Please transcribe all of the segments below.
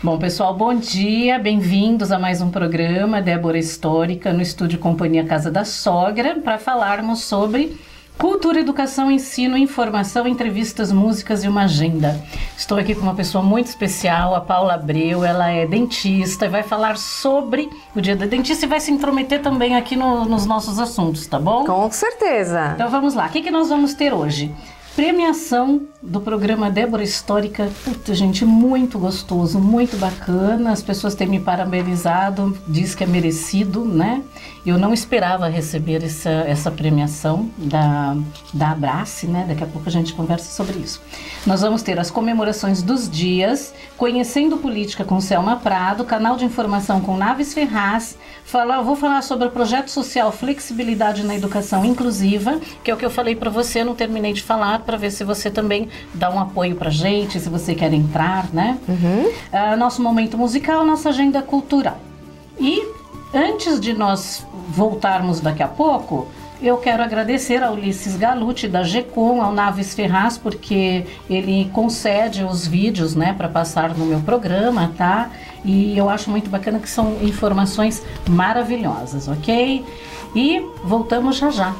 Bom, pessoal, bom dia, bem-vindos a mais um programa Débora Histórica no estúdio Companhia Casa da Sogra, para falarmos sobre cultura, educação, ensino, informação, entrevistas, músicas e uma agenda. Estou aqui com uma pessoa muito especial, a Paula Abreu. Ela é dentista e vai falar sobre o Dia da Dentista e vai se intrometer também aqui nos nossos assuntos, tá bom? Com certeza. Então vamos lá, o que nós vamos ter hoje? Premiação do programa Débora Histórica. Puta, gente, muito gostoso, muito bacana. As pessoas têm me parabenizado, diz que é merecido, né? Eu não esperava receber essa premiação da Abrace, né? Daqui a pouco a gente conversa sobre isso. Nós vamos ter as comemorações dos dias, Conhecendo Política com Selma Prado, canal de informação com Naves Ferraz. Vou falar sobre o projeto social Flexibilidade na Educação Inclusiva, que é o que eu falei para você, não terminei de falar, para ver se você também dá um apoio pra gente, se você quer entrar, né? Nosso momento musical, nossa agenda cultural. E antes de nós voltarmos daqui a pouco, eu quero agradecer ao Ulisses Galuti da GECOM, ao Naves Ferraz, porque ele concede os vídeos, né, para passar no meu programa, tá? E eu acho muito bacana que são informações maravilhosas, ok? E voltamos já já.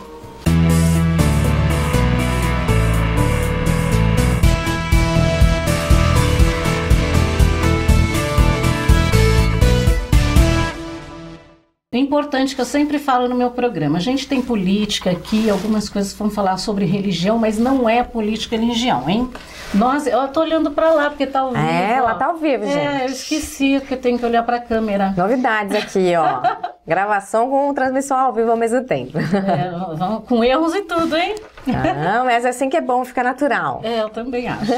É importante que eu sempre falo no meu programa. A gente tem política aqui, algumas coisas vão falar sobre religião, mas não é política e religião, hein? Eu tô olhando pra lá, porque tá ao vivo. Ela tá ao vivo, gente. Eu esqueci, porque tem que olhar pra câmera. Novidades aqui, ó. Gravação com transmissão ao vivo ao mesmo tempo. Vamos com erros e tudo, hein? Não, mas é assim que é bom, fica natural. Eu também acho.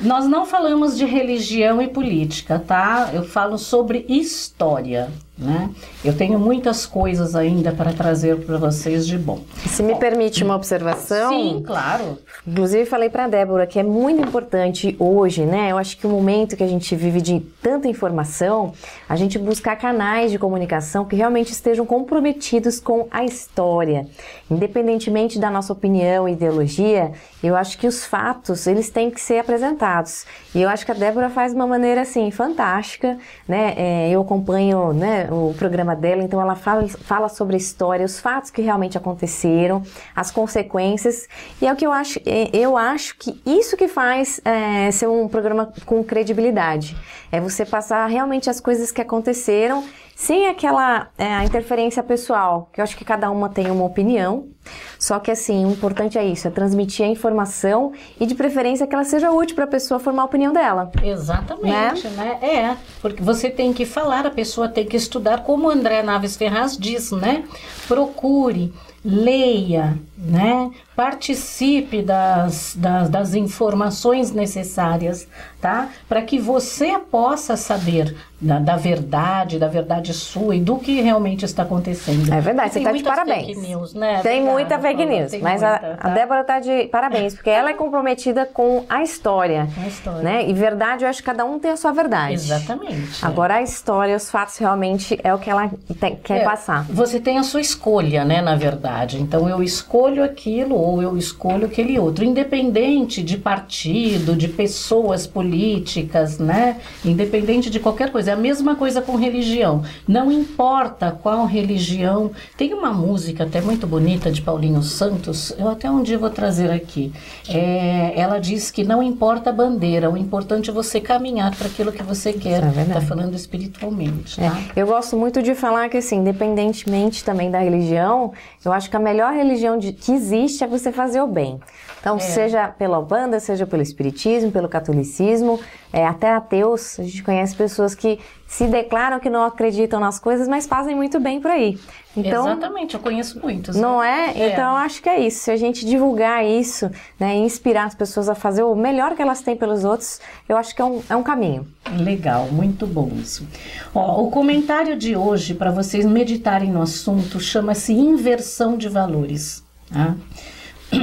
Nós não falamos de religião e política, tá? Eu falo sobre história, né? Eu tenho muitas coisas ainda para trazer para vocês de bom. Se me permite uma observação. Sim, claro. Inclusive falei para a Débora que é muito importante hoje, né? Eu acho que o momento que a gente vive de tanta informação, a gente buscar canais de comunicação que realmente estejam comprometidos com a história. Independentemente da nossa opinião e ideologia, eu acho que os fatos, eles têm que ser apresentados. E eu acho que a Débora faz de uma maneira, assim, fantástica, né? Eu acompanho, né, o programa dela, então ela fala sobre a história, os fatos que realmente aconteceram, as consequências, e é o que eu acho que isso que faz ser um programa com credibilidade. É você passar realmente as coisas que aconteceram, sem aquela interferência pessoal, que eu acho que cada uma tem uma opinião, só que assim, o importante é isso, é transmitir a informação e de preferência que ela seja útil para a pessoa formar a opinião dela. Exatamente, né? Porque você tem que falar, a pessoa tem que estudar, como o André Naves Ferraz diz, né? Procure, leia, né? Participe das informações necessárias, tá? Para que você possa saber da verdade sua e do que realmente está acontecendo. É verdade, você está de parabéns. Fake news, né? Tem muita fake news, mas a Débora está de parabéns, porque ela é comprometida com a história. Né? E verdade, eu acho que cada um tem a sua verdade. Exatamente. Agora a história, os fatos realmente é o que ela quer passar. Você tem a sua escolha, né, na verdade. Então eu escolho aquilo ou eu escolho aquele outro, independente de partido, de pessoas políticas, né? Independente de qualquer coisa. É a mesma coisa com religião. Não importa qual religião. Tem uma música até muito bonita de Paulinho Santos, eu até um dia vou trazer aqui. Ela diz que não importa a bandeira, o importante é você caminhar para aquilo que você quer. Está falando espiritualmente, tá? Eu gosto muito de falar que, assim, independentemente também da religião, eu acho que a melhor religião que existe é você fazer o bem. Então, seja pela Umbanda, seja pelo espiritismo, pelo catolicismo, até ateus, a gente conhece pessoas que se declaram que não acreditam nas coisas, mas fazem muito bem por aí. Então, exatamente, eu conheço muitos. Não é? Então, eu acho que é isso. Se a gente divulgar isso, né, e inspirar as pessoas a fazer o melhor que elas têm pelos outros, eu acho que é um caminho. Legal, muito bom isso. Ó, o comentário de hoje, para vocês meditarem no assunto, chama-se Inversão de Valores, tá?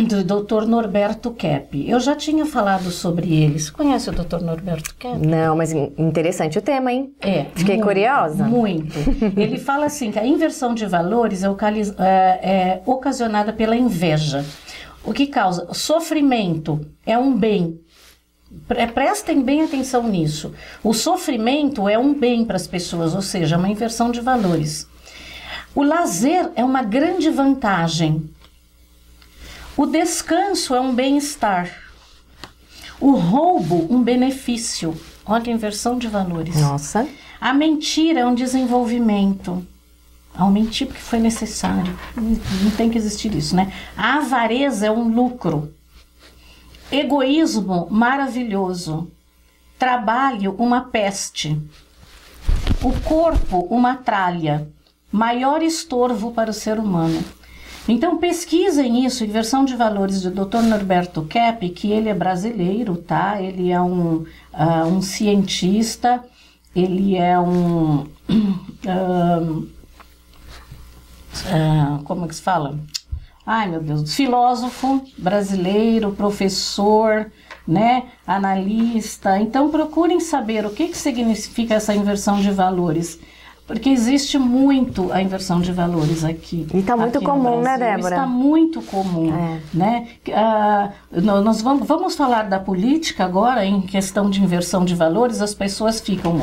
Do Dr. Norberto Kepp. Eu já tinha falado sobre ele. Você conhece o Dr. Norberto Kepp? Não, mas interessante o tema, hein? Fiquei curiosa. Muito. Ele fala assim que a inversão de valores é ocasionada pela inveja. O que causa? Sofrimento é um bem, Prestem bem atenção nisso. O sofrimento é um bem para as pessoas, ou seja, uma inversão de valores. O lazer é uma grande vantagem. O descanso é um bem-estar. O roubo, um benefício. Olha a inversão de valores. Nossa. A mentira é um desenvolvimento. Ao mentir porque foi necessário. Não tem que existir isso, né? A avareza é um lucro. Egoísmo, maravilhoso. Trabalho, uma peste. O corpo, uma tralha. Maior estorvo para o ser humano. Então pesquisem isso, inversão de valores do Dr. Norberto Kepp, que ele é brasileiro, tá? Ele é um cientista, ele é como é que se fala? Ai, meu Deus, filósofo brasileiro, professor, né, analista. Então procurem saber o que significa essa inversão de valores. Porque existe muito a inversão de valores aqui. E está muito comum, né, Débora? Está muito comum, né? Nós vamos falar da política agora, em questão de inversão de valores, as pessoas ficam,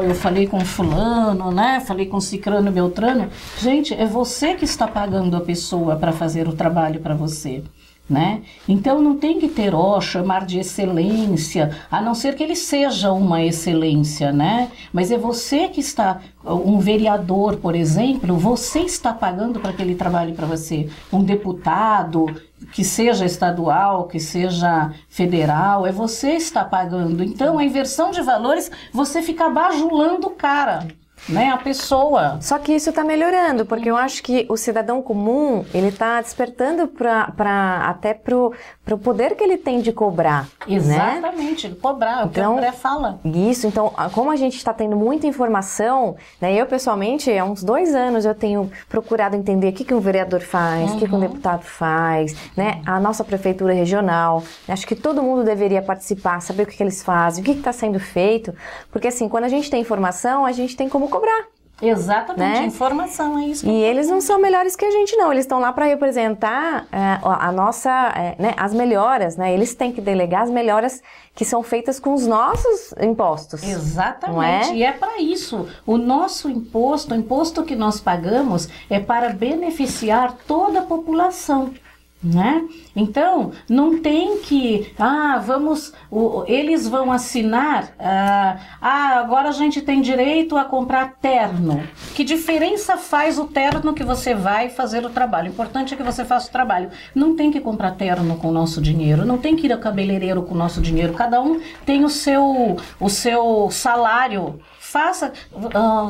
eu falei com fulano, né? Falei com cicrano, beltrano. Gente, é você que está pagando a pessoa para fazer o trabalho para você. Né? Então não tem que ter chamar de excelência, a não ser que ele seja uma excelência, né? Mas é você que está, um vereador, por exemplo, você está pagando para que ele trabalhe para você. Um deputado, que seja estadual, que seja federal, é você que está pagando. Então a inversão de valores, você fica bajulando o cara. Né, a pessoa. Só que isso está melhorando, porque eu acho que o cidadão comum, ele está despertando até pro poder que ele tem de cobrar. Exatamente, né? Cobrar, o que a André fala. Isso, então, como a gente está tendo muita informação, né, eu pessoalmente, há uns 2 anos eu tenho procurado entender o que um vereador faz, o que um deputado faz, né, a nossa prefeitura regional. Acho que todo mundo deveria participar, saber o que eles fazem, o que está sendo feito, porque assim, quando a gente tem informação, a gente tem como cobrar. Exatamente, né? Informação é isso. E eles não são melhores que a gente, não. Eles estão lá para representar a nossa, né, as melhoras, né? Eles têm que delegar as melhoras que são feitas com os nossos impostos. Exatamente, e é para isso. O nosso imposto, o imposto que nós pagamos, é para beneficiar toda a população. Né? Então, não tem que, eles vão assinar, agora a gente tem direito a comprar terno. Que diferença faz o terno que você vai fazer o trabalho? O importante é que você faça o trabalho. Não tem que comprar terno com o nosso dinheiro, não tem que ir ao cabeleireiro com o nosso dinheiro. Cada um tem o seu salário. Faça,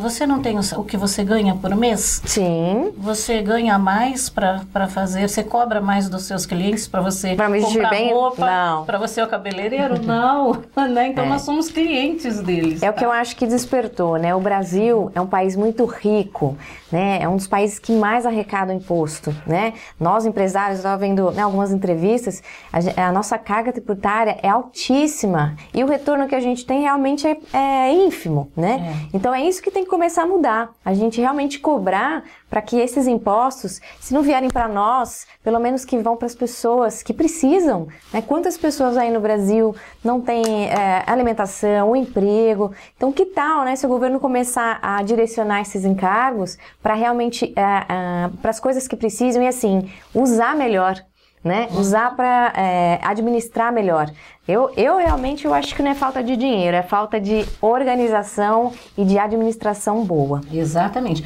você não tem o que você ganha por mês? Sim. Você ganha mais para fazer, você cobra mais dos seus clientes para você comprar bem? Roupa, para você é o cabeleireiro? Não, né? Então nós somos clientes deles. É o que eu acho que despertou, né? O Brasil é um país muito rico, né? É um dos países que mais arrecada imposto, né? Nós empresários, estava vendo, né, algumas entrevistas, a nossa carga tributária é altíssima e o retorno que a gente tem realmente é ínfimo, né? Então é isso que tem que começar a mudar. A gente realmente cobrar para que esses impostos, se não vierem para nós, pelo menos que vão para as pessoas que precisam, né? Quantas pessoas aí no Brasil não têm alimentação, emprego? Então que tal, né, se o governo começar a direcionar esses encargos para realmente para as coisas que precisam e assim, usar melhor. Né? Usar para administrar melhor. Eu realmente acho que não é falta de dinheiro, é falta de organização e de administração boa. Exatamente.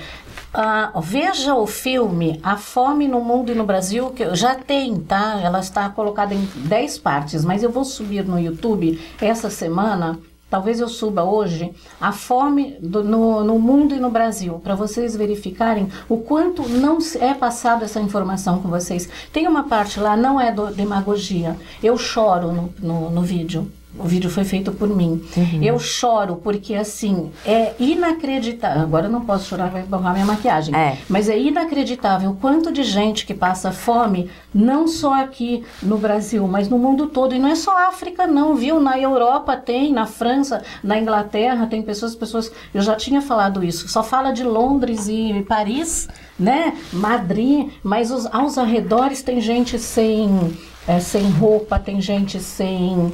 Veja o filme A Fome no Mundo e no Brasil, que já tem, tá? Ela está colocada em 10 partes, mas eu vou subir no YouTube essa semana. Talvez eu suba hoje a fome no mundo e no Brasil, para vocês verificarem o quanto não é passada essa informação com vocês. Tem uma parte lá, não é demagogia. Eu choro no vídeo. O vídeo foi feito por mim. Uhum. Eu choro porque, assim, é inacreditável. Agora eu não posso chorar, vai borrar minha maquiagem. Mas é inacreditável o quanto de gente que passa fome, não só aqui no Brasil, mas no mundo todo. E não é só África, não, viu? Na Europa tem, na França, na Inglaterra, tem pessoas... Eu já tinha falado isso. Só fala de Londres e Paris, né? Madrid, mas aos arredores tem gente sem sem roupa, tem gente sem...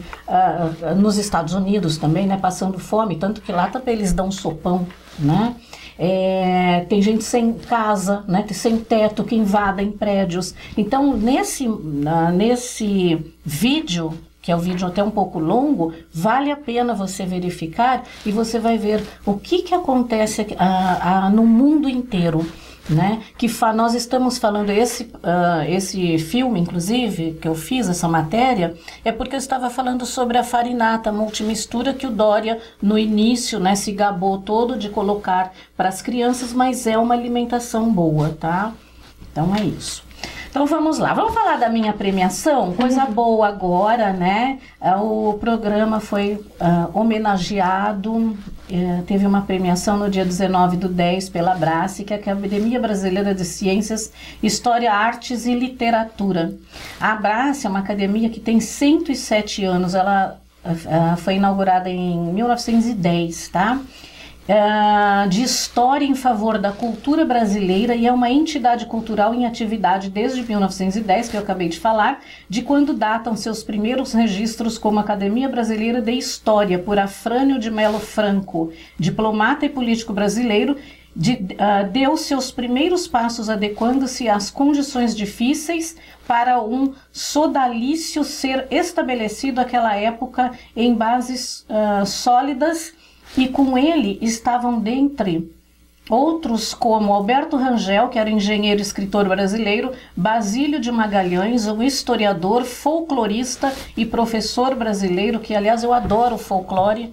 nos Estados Unidos também, né, passando fome, tanto que lá também eles dão sopão, né? Tem gente sem casa, né, sem teto, que invadem prédios. Então, nesse vídeo, que é um vídeo até um pouco longo, vale a pena você verificar e você vai ver o que acontece no mundo inteiro. Né? Nós estamos falando, esse filme, inclusive, que eu fiz, essa matéria, é porque eu estava falando sobre a farinata multimistura que o Dória, no início, né, se gabou todo de colocar para as crianças, mas é uma alimentação boa, tá? Então é isso. Então vamos lá, vamos falar da minha premiação, coisa boa agora, né? O programa foi homenageado, teve uma premiação no dia 19/10 pela Abrace, que é a Academia Brasileira de Ciências, História, Artes e Literatura. A Abrace é uma academia que tem 107 anos, ela foi inaugurada em 1910, tá? De história em favor da cultura brasileira e é uma entidade cultural em atividade desde 1910, que eu acabei de falar, de quando datam seus primeiros registros como Academia Brasileira de História, por Afrânio de Melo Franco, diplomata e político brasileiro, deu seus primeiros passos adequando-se às condições difíceis para um sodalício ser estabelecido naquela época em bases sólidas. E com ele estavam dentre outros como Alberto Rangel, que era engenheiro e escritor brasileiro, Basílio de Magalhães, um historiador, folclorista e professor brasileiro, que aliás eu adoro o folclore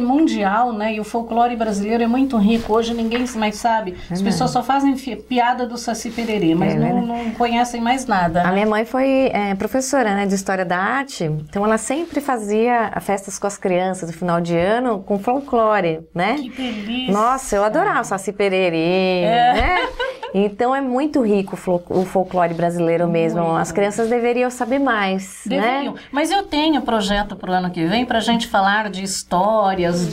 mundial, né? E o folclore brasileiro é muito rico, hoje ninguém mais sabe, as pessoas só fazem piada do Saci Pererê, mas não conhecem mais nada. A minha mãe foi professora, né, de História da Arte, então ela sempre fazia festas com as crianças no final de ano com folclore, né? Que delícia! Nossa, eu adorava o Saci Pererê, né? Então é muito rico o folclore brasileiro mesmo. Muito. As crianças deveriam saber mais, deveriam. Né? Mas eu tenho projeto para o ano que vem para a gente falar de histórias,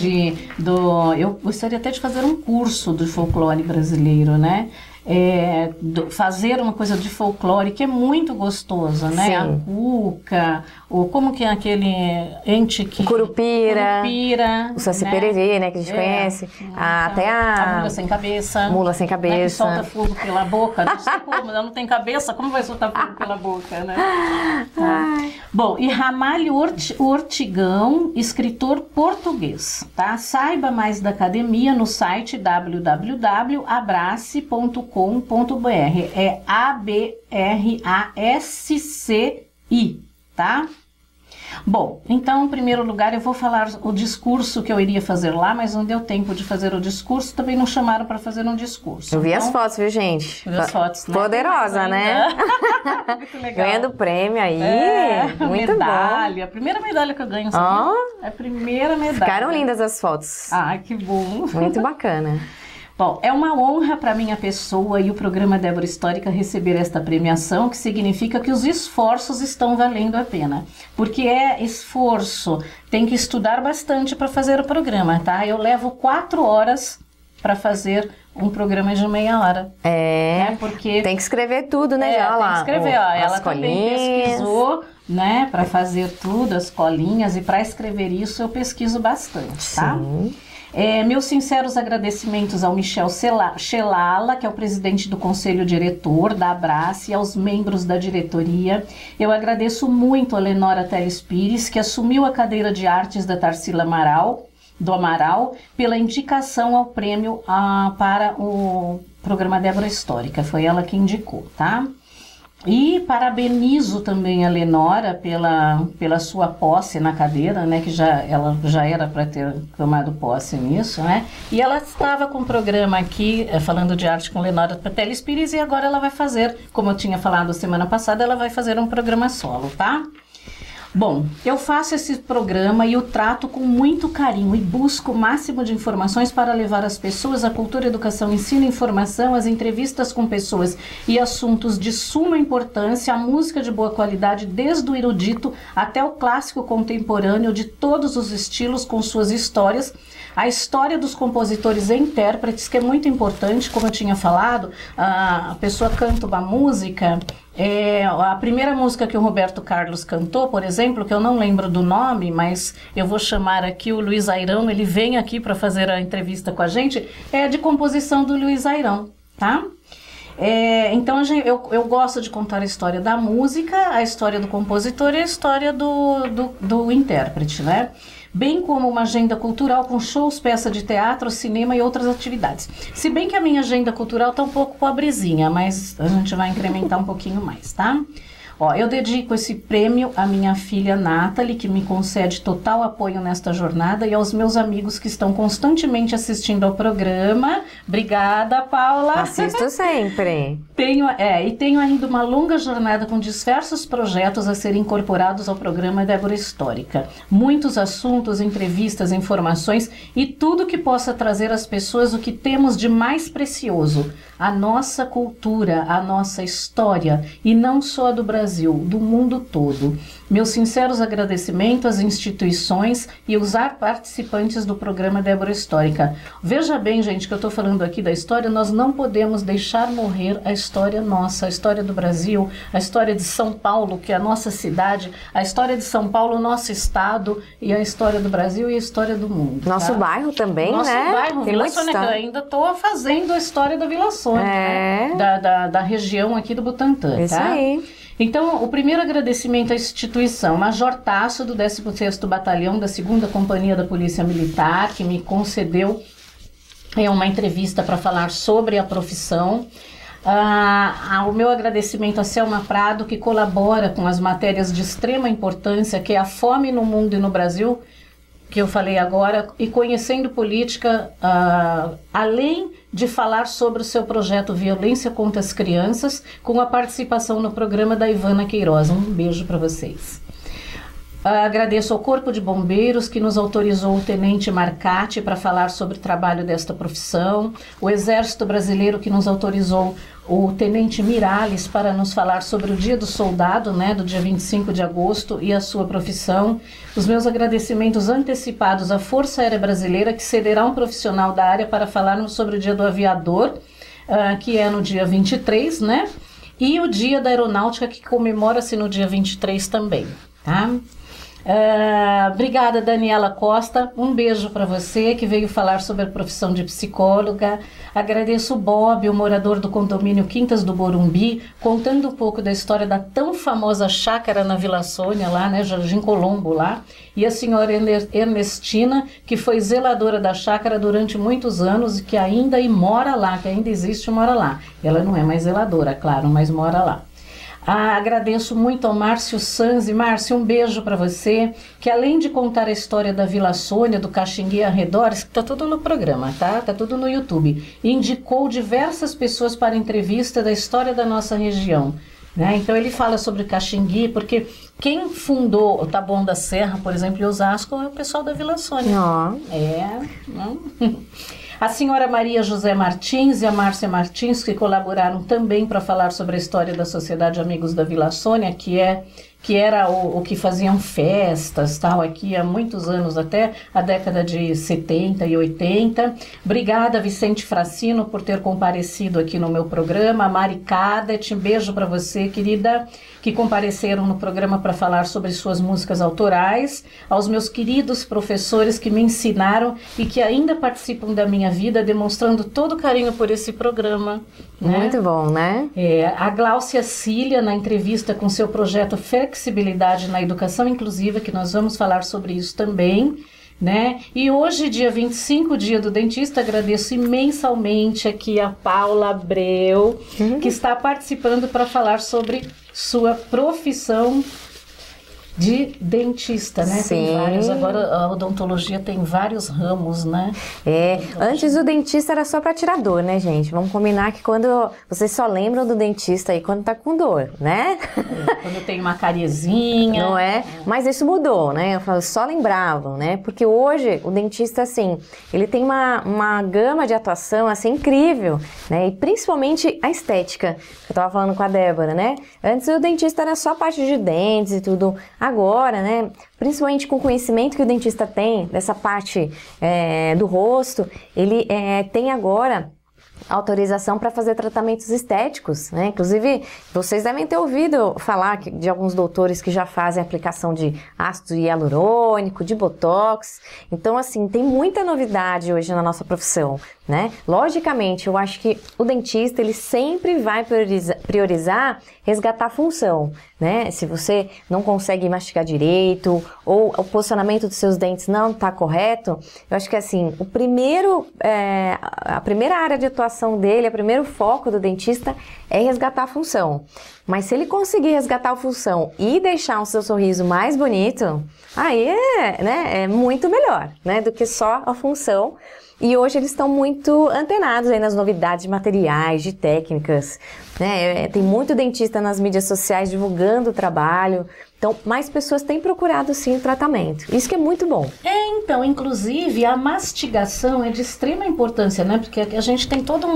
eu gostaria até de fazer um curso do folclore brasileiro, né? Fazer uma coisa de folclore que é muito gostoso, né? Sim. A cuca, ou como que é aquele ente que... Curupira, o Saci, né? Pererê, né? Que a gente conhece. Até a mula sem cabeça. Mula sem cabeça. Né, que solta fogo pela boca. Não sei como, ela não tem cabeça, como vai soltar fogo pela boca, né? Bom, e Ramalho Ortigão, escritor português, tá? Saiba mais da academia no site www.abrace.com.br. É ABRASCI, tá? Bom, então, em primeiro lugar, eu vou falar o discurso que eu iria fazer lá, mas não deu tempo de fazer o discurso, também não chamaram para fazer um discurso. Eu vi as fotos, viu, gente? Vi as fotos, né? Poderosa, né? Muito legal. Ganhando prêmio aí, muito medalha. bom. A primeira medalha que eu ganho, sabe? É a primeira medalha. Ficaram lindas as fotos. Ah, que bom. Muito bacana. Bom, é uma honra para minha pessoa e o programa Débora Histórica receber esta premiação, que significa que os esforços estão valendo a pena. Porque é esforço, tem que estudar bastante para fazer o programa, tá? Eu levo 4 horas para fazer um programa de meia hora. Porque tem que escrever tudo, né? Tem lá, que escrever, ela também pesquisou, né? Para fazer tudo, as colinhas, e para escrever isso eu pesquiso bastante, tá? Sim. Meus sinceros agradecimentos ao Michel Chelala, que é o presidente do Conselho Diretor da Abrace, e aos membros da diretoria. Eu agradeço muito a Lenora Teles Pires, que assumiu a cadeira de artes da Tarsila do Amaral, pela indicação ao prêmio para o programa Débora Histórica. Foi ela que indicou, tá? E parabenizo também a Lenora pela sua posse na cadeira, né, que ela já era para ter tomado posse nisso, né? E ela estava com um programa aqui, falando de arte com Lenora Teles Pires, e agora ela vai fazer, como eu tinha falado semana passada, ela vai fazer um programa solo, tá? Bom, eu faço esse programa e o trato com muito carinho e busco o máximo de informações para levar as pessoas à cultura, educação, ensino, informação, as entrevistas com pessoas e assuntos de suma importância, a música de boa qualidade, desde o erudito até o clássico contemporâneo, de todos os estilos, com suas histórias, a história dos compositores e intérpretes, que é muito importante, como eu tinha falado, a pessoa canta uma música A primeira música que o Roberto Carlos cantou, por exemplo, que eu não lembro do nome, mas eu vou chamar aqui o Luiz Airão, ele vem aqui para fazer a entrevista com a gente, é de composição do Luiz Airão, tá? Então eu gosto de contar a história da música, a história do compositor e a história do intérprete, né? Bem como uma agenda cultural com shows, peça de teatro, cinema e outras atividades. Se bem que a minha agenda cultural está um pouco pobrezinha, mas a gente vai incrementar um pouquinho mais, tá? Eu dedico esse prêmio à minha filha Nathalie, que me concede total apoio nesta jornada, e aos meus amigos que estão constantemente assistindo ao programa. Obrigada, Paula. Assisto sempre. Tenho ainda uma longa jornada com diversos projetos a serem incorporados ao programa Débora Histórica. Muitos assuntos, entrevistas, informações e tudo que possa trazer às pessoas o que temos de mais precioso, a nossa cultura, a nossa história, e não só a do Brasil, do mundo todo. Meus sinceros agradecimentos às instituições e aos participantes do programa Débora Histórica. Veja bem, gente, que eu estou falando aqui da história, nós não podemos deixar morrer a história nossa, a história do Brasil, a história de São Paulo, que é a nossa cidade, a história de São Paulo, nosso estado, e a história do Brasil e a história do mundo. Nosso bairro também, nosso né? Bairro, Vila Sônia, que eu ainda estou fazendo a história da Vila Sônia, né? da região aqui do Butantã, Isso tá? aí. Então, o primeiro agradecimento à instituição, Major Tasso, do 16º Batalhão da 2ª Companhia da Polícia Militar, que me concedeu uma entrevista para falar sobre a profissão. O meu agradecimento a Selma Prado, que colabora com as matérias de extrema importância, que é a fome no mundo e no Brasil, que eu falei agora, e conhecendo política, além de falar sobre o seu projeto Violência contra as Crianças, com a participação no programa da Ivana Queiroz. Um beijo para vocês. Agradeço ao Corpo de Bombeiros, que nos autorizou o Tenente Marcati para falar sobre o trabalho desta profissão, o Exército Brasileiro, que nos autorizou o Tenente Miralles para nos falar sobre o Dia do Soldado, né, do dia 25 de agosto, e a sua profissão. Os meus agradecimentos antecipados à Força Aérea Brasileira, que cederá um profissional da área para falarmos sobre o Dia do Aviador, que é no dia 23, né? E o Dia da Aeronáutica, que comemora-se no dia 23 também, tá? Obrigada, Daniela Costa, um beijo para você, que veio falar sobre a profissão de psicóloga. Agradeço o Bob, o morador do condomínio Quintas do Morumbi, contando um pouco da história da tão famosa chácara na Vila Sônia, lá, né, Jardim Colombo, lá, e a senhora Ernestina, que foi zeladora da chácara durante muitos anos e que ainda mora lá, que ainda existe e mora lá. Ela não é mais zeladora, claro, mas mora lá. Agradeço muito ao Márcio Sanzi. Márcio, um beijo para você, que além de contar a história da Vila Sônia, do Caxingui e arredores, tá tudo no programa, tá? Tá tudo no YouTube. Indicou diversas pessoas para entrevista da história da nossa região, né? Então ele fala sobre Caxingui, porque quem fundou o Taboão da Serra, por exemplo, em Osasco, é o pessoal da Vila Sônia. Não. A senhora Maria José Martins e a Márcia Martins, que colaboraram também para falar sobre a história da Sociedade Amigos da Vila Sônia, que era o que faziam festas, tal, aqui há muitos anos, até a década de 70 e 80. Obrigada, Vicente Fracino, por ter comparecido aqui no meu programa. A Mari Cadet, um beijo para você, querida, que compareceram no programa para falar sobre suas músicas autorais. Aos meus queridos professores que me ensinaram e que ainda participam da minha vida, demonstrando todo o carinho por esse programa, né? Muito bom, né? A Gláucia Cília, na entrevista com seu projeto Flexibilidade na Educação Inclusiva, que nós vamos falar sobre isso também, né? E hoje, dia 25, dia do dentista, agradeço imensamente aqui a Paula Abreu, que está participando para falar sobre sua profissão de dentista, né? Sim. Tem vários, agora a odontologia tem vários ramos, né? Antes o dentista era só para tirar dor, né, gente? Vamos combinar que quando vocês só lembram do dentista aí quando tá com dor, né? Quando tem uma cariezinha. Não é? Mas isso mudou, né? Eu falo, só lembravam, né? Porque hoje o dentista, assim, ele tem uma gama de atuação, assim, incrível, né? E principalmente a estética, que eu tava falando com a Débora, né? Antes o dentista era só a parte de dentes e tudo. Agora, né, principalmente com o conhecimento que o dentista tem dessa parte do rosto, ele tem agora autorização para fazer tratamentos estéticos, né? Inclusive, vocês devem ter ouvido falar de alguns doutores que já fazem aplicação de ácido hialurônico, de botox. Então, assim, tem muita novidade hoje na nossa profissão, né? Logicamente, eu acho que o dentista, ele sempre vai priorizar resgatar a função, né? Se você não consegue mastigar direito ou o posicionamento dos seus dentes não está correto, eu acho que, assim, a primeira área de atuação dele, o primeiro foco do dentista é resgatar a função. Mas se ele conseguir resgatar a função e deixar o seu sorriso mais bonito, aí é muito melhor, né, do que só a função. E hoje eles estão muito antenados aí nas novidades de materiais, de técnicas, né? Tem muito dentista nas mídias sociais divulgando o trabalho. Então, mais pessoas têm procurado, sim, o tratamento. Isso que é muito bom. Então, inclusive, a mastigação é de extrema importância, né? Porque a gente tem todo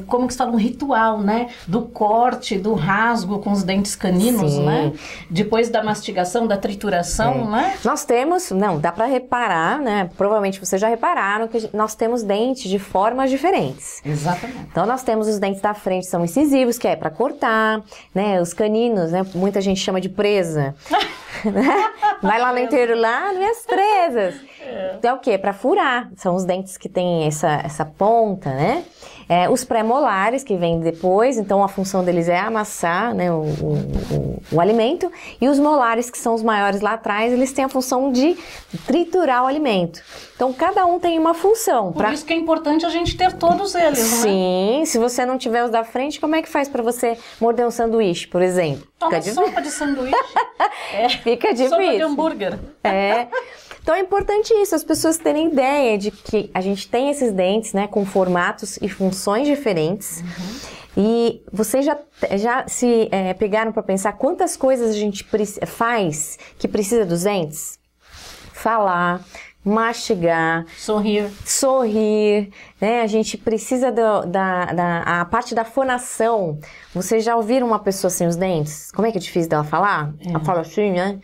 como que se fala, um ritual, né? Do corte, do rasgo com os dentes caninos, sim, né? Depois da mastigação, da trituração, né? Nós temos, dá para reparar, né? Provavelmente vocês já repararam que nós temos dentes de formas diferentes. Exatamente. Então, nós temos os dentes da frente, são incisivos, que é para cortar, né? Os caninos, né? Muita gente chama de presa. Vai lá no interior, lá, minhas presas. Então, é o quê? Para furar. São os dentes que têm essa ponta, né? Os pré-molares, que vêm depois, então a função deles é amassar, né, o alimento. E os molares, que são os maiores lá atrás, eles têm a função de triturar o alimento. Então, cada um tem uma função. Por isso que é importante a gente ter todos eles, não é? Sim, se você não tiver os da frente, como é que faz para você morder um sanduíche, por exemplo? Toma sopa de sanduíche. Fica difícil. Sopa de hambúrguer. Então é importante isso, as pessoas terem ideia de que a gente tem esses dentes, né, com formatos e funções diferentes. E vocês já se pegaram para pensar quantas coisas a gente faz que precisa dos dentes? Falar, mastigar, sorrir, né? A gente precisa a parte da fonação. Vocês já ouviram uma pessoa sem os dentes? Como é que é difícil dela falar? Ela fala assim, né?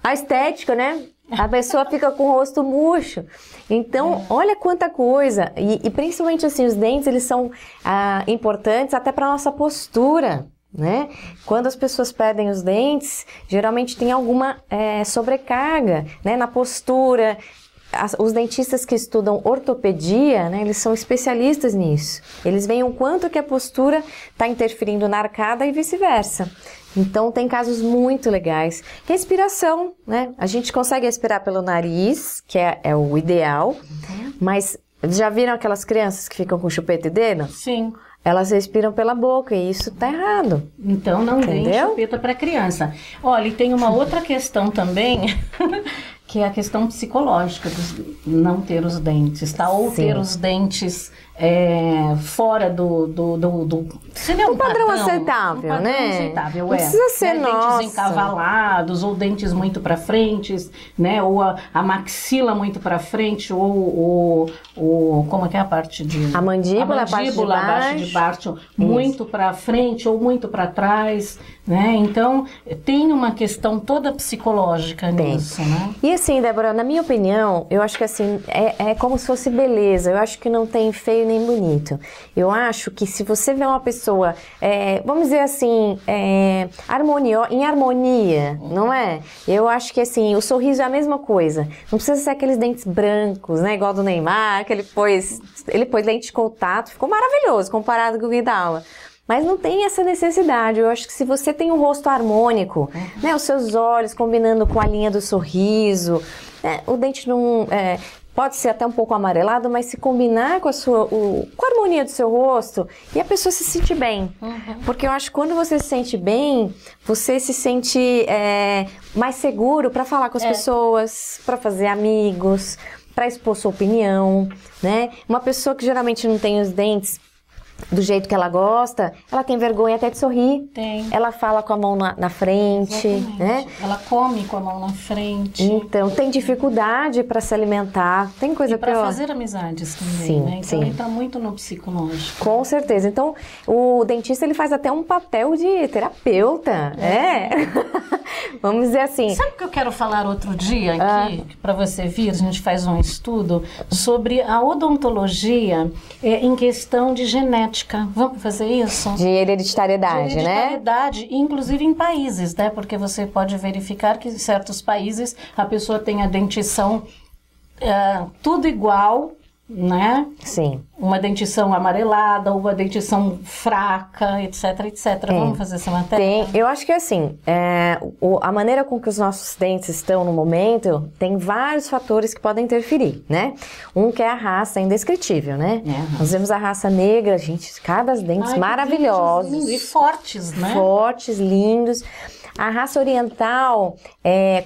A estética, né? A pessoa fica com o rosto murcho. Então, olha quanta coisa. E principalmente assim, os dentes, eles são importantes até para nossa postura, né? Quando as pessoas perdem os dentes, geralmente tem alguma sobrecarga, né, na postura. Os dentistas que estudam ortopedia, né, eles são especialistas nisso. Eles veem o quanto que a postura está interferindo na arcada e vice-versa. Então, tem casos muito legais. Respiração, né? A gente consegue respirar pelo nariz, que é o ideal. Mas já viram aquelas crianças que ficam com chupeta e dedo? Sim. Elas respiram pela boca e isso tá errado. Então, não dê chupeta para criança. Olha, e tem uma outra questão também... que é a questão psicológica de não ter os dentes, tá? Ou sim, ter os dentes fora do seria um padrão aceitável, né? Aceitável, não precisa ser, dentes encavalados, ou dentes muito para frente, né? Ou a maxila muito para frente, ou como é que é a parte de... A mandíbula a parte de baixo muito para frente ou muito para trás, né? Então, tem uma questão toda psicológica nisso, né? E assim, Débora, na minha opinião, eu acho que assim, é como se fosse beleza. Eu acho que não tem feio nem bonito. Eu acho que se você vê uma pessoa, vamos dizer assim, em harmonia, não é? Eu acho que assim, o sorriso é a mesma coisa. Não precisa ser aqueles dentes brancos, né? Igual do Neymar, que ele pôs lente de contato, ficou maravilhoso comparado com o Vidal. Mas não tem essa necessidade. Eu acho que se você tem um rosto harmônico, né, os seus olhos combinando com a linha do sorriso, o dente não... pode ser até um pouco amarelado, mas se combinar com com a harmonia do seu rosto, e a pessoa se sente bem. Porque eu acho que quando você se sente bem, você se sente mais seguro para falar com as pessoas, para fazer amigos, para expor sua opinião, né? Uma pessoa que geralmente não tem os dentes do jeito que ela gosta, ela tem vergonha até de sorrir. Tem. Ela fala com a mão na frente, Exatamente. né? Ela come com a mão na frente. Então, tem dificuldade para se alimentar, tem coisa E para pior. fazer amizades também, Sim, né? Então sim. entra muito no psicológico. Com certeza. Então, o dentista, ele faz até um papel de terapeuta, Vamos dizer assim. Sabe o que eu quero falar outro dia aqui, para você vir? A gente faz um estudo sobre a odontologia em questão de genética. Vamos fazer isso? De hereditariedade, De né? hereditariedade, inclusive em países, né? Porque você pode verificar que em certos países a pessoa tem a dentição tudo igual, né? Sim. Uma dentição amarelada, uma dentição fraca, etc, etc. Vamos fazer essa matéria? Eu acho que assim, a maneira com que os nossos dentes estão no momento, tem vários fatores que podem interferir, né? Um que é a raça indescritível, né? Nós vemos a raça negra, gente, cada dentes maravilhosos. Lindos e fortes, né? Fortes, lindos. A raça oriental,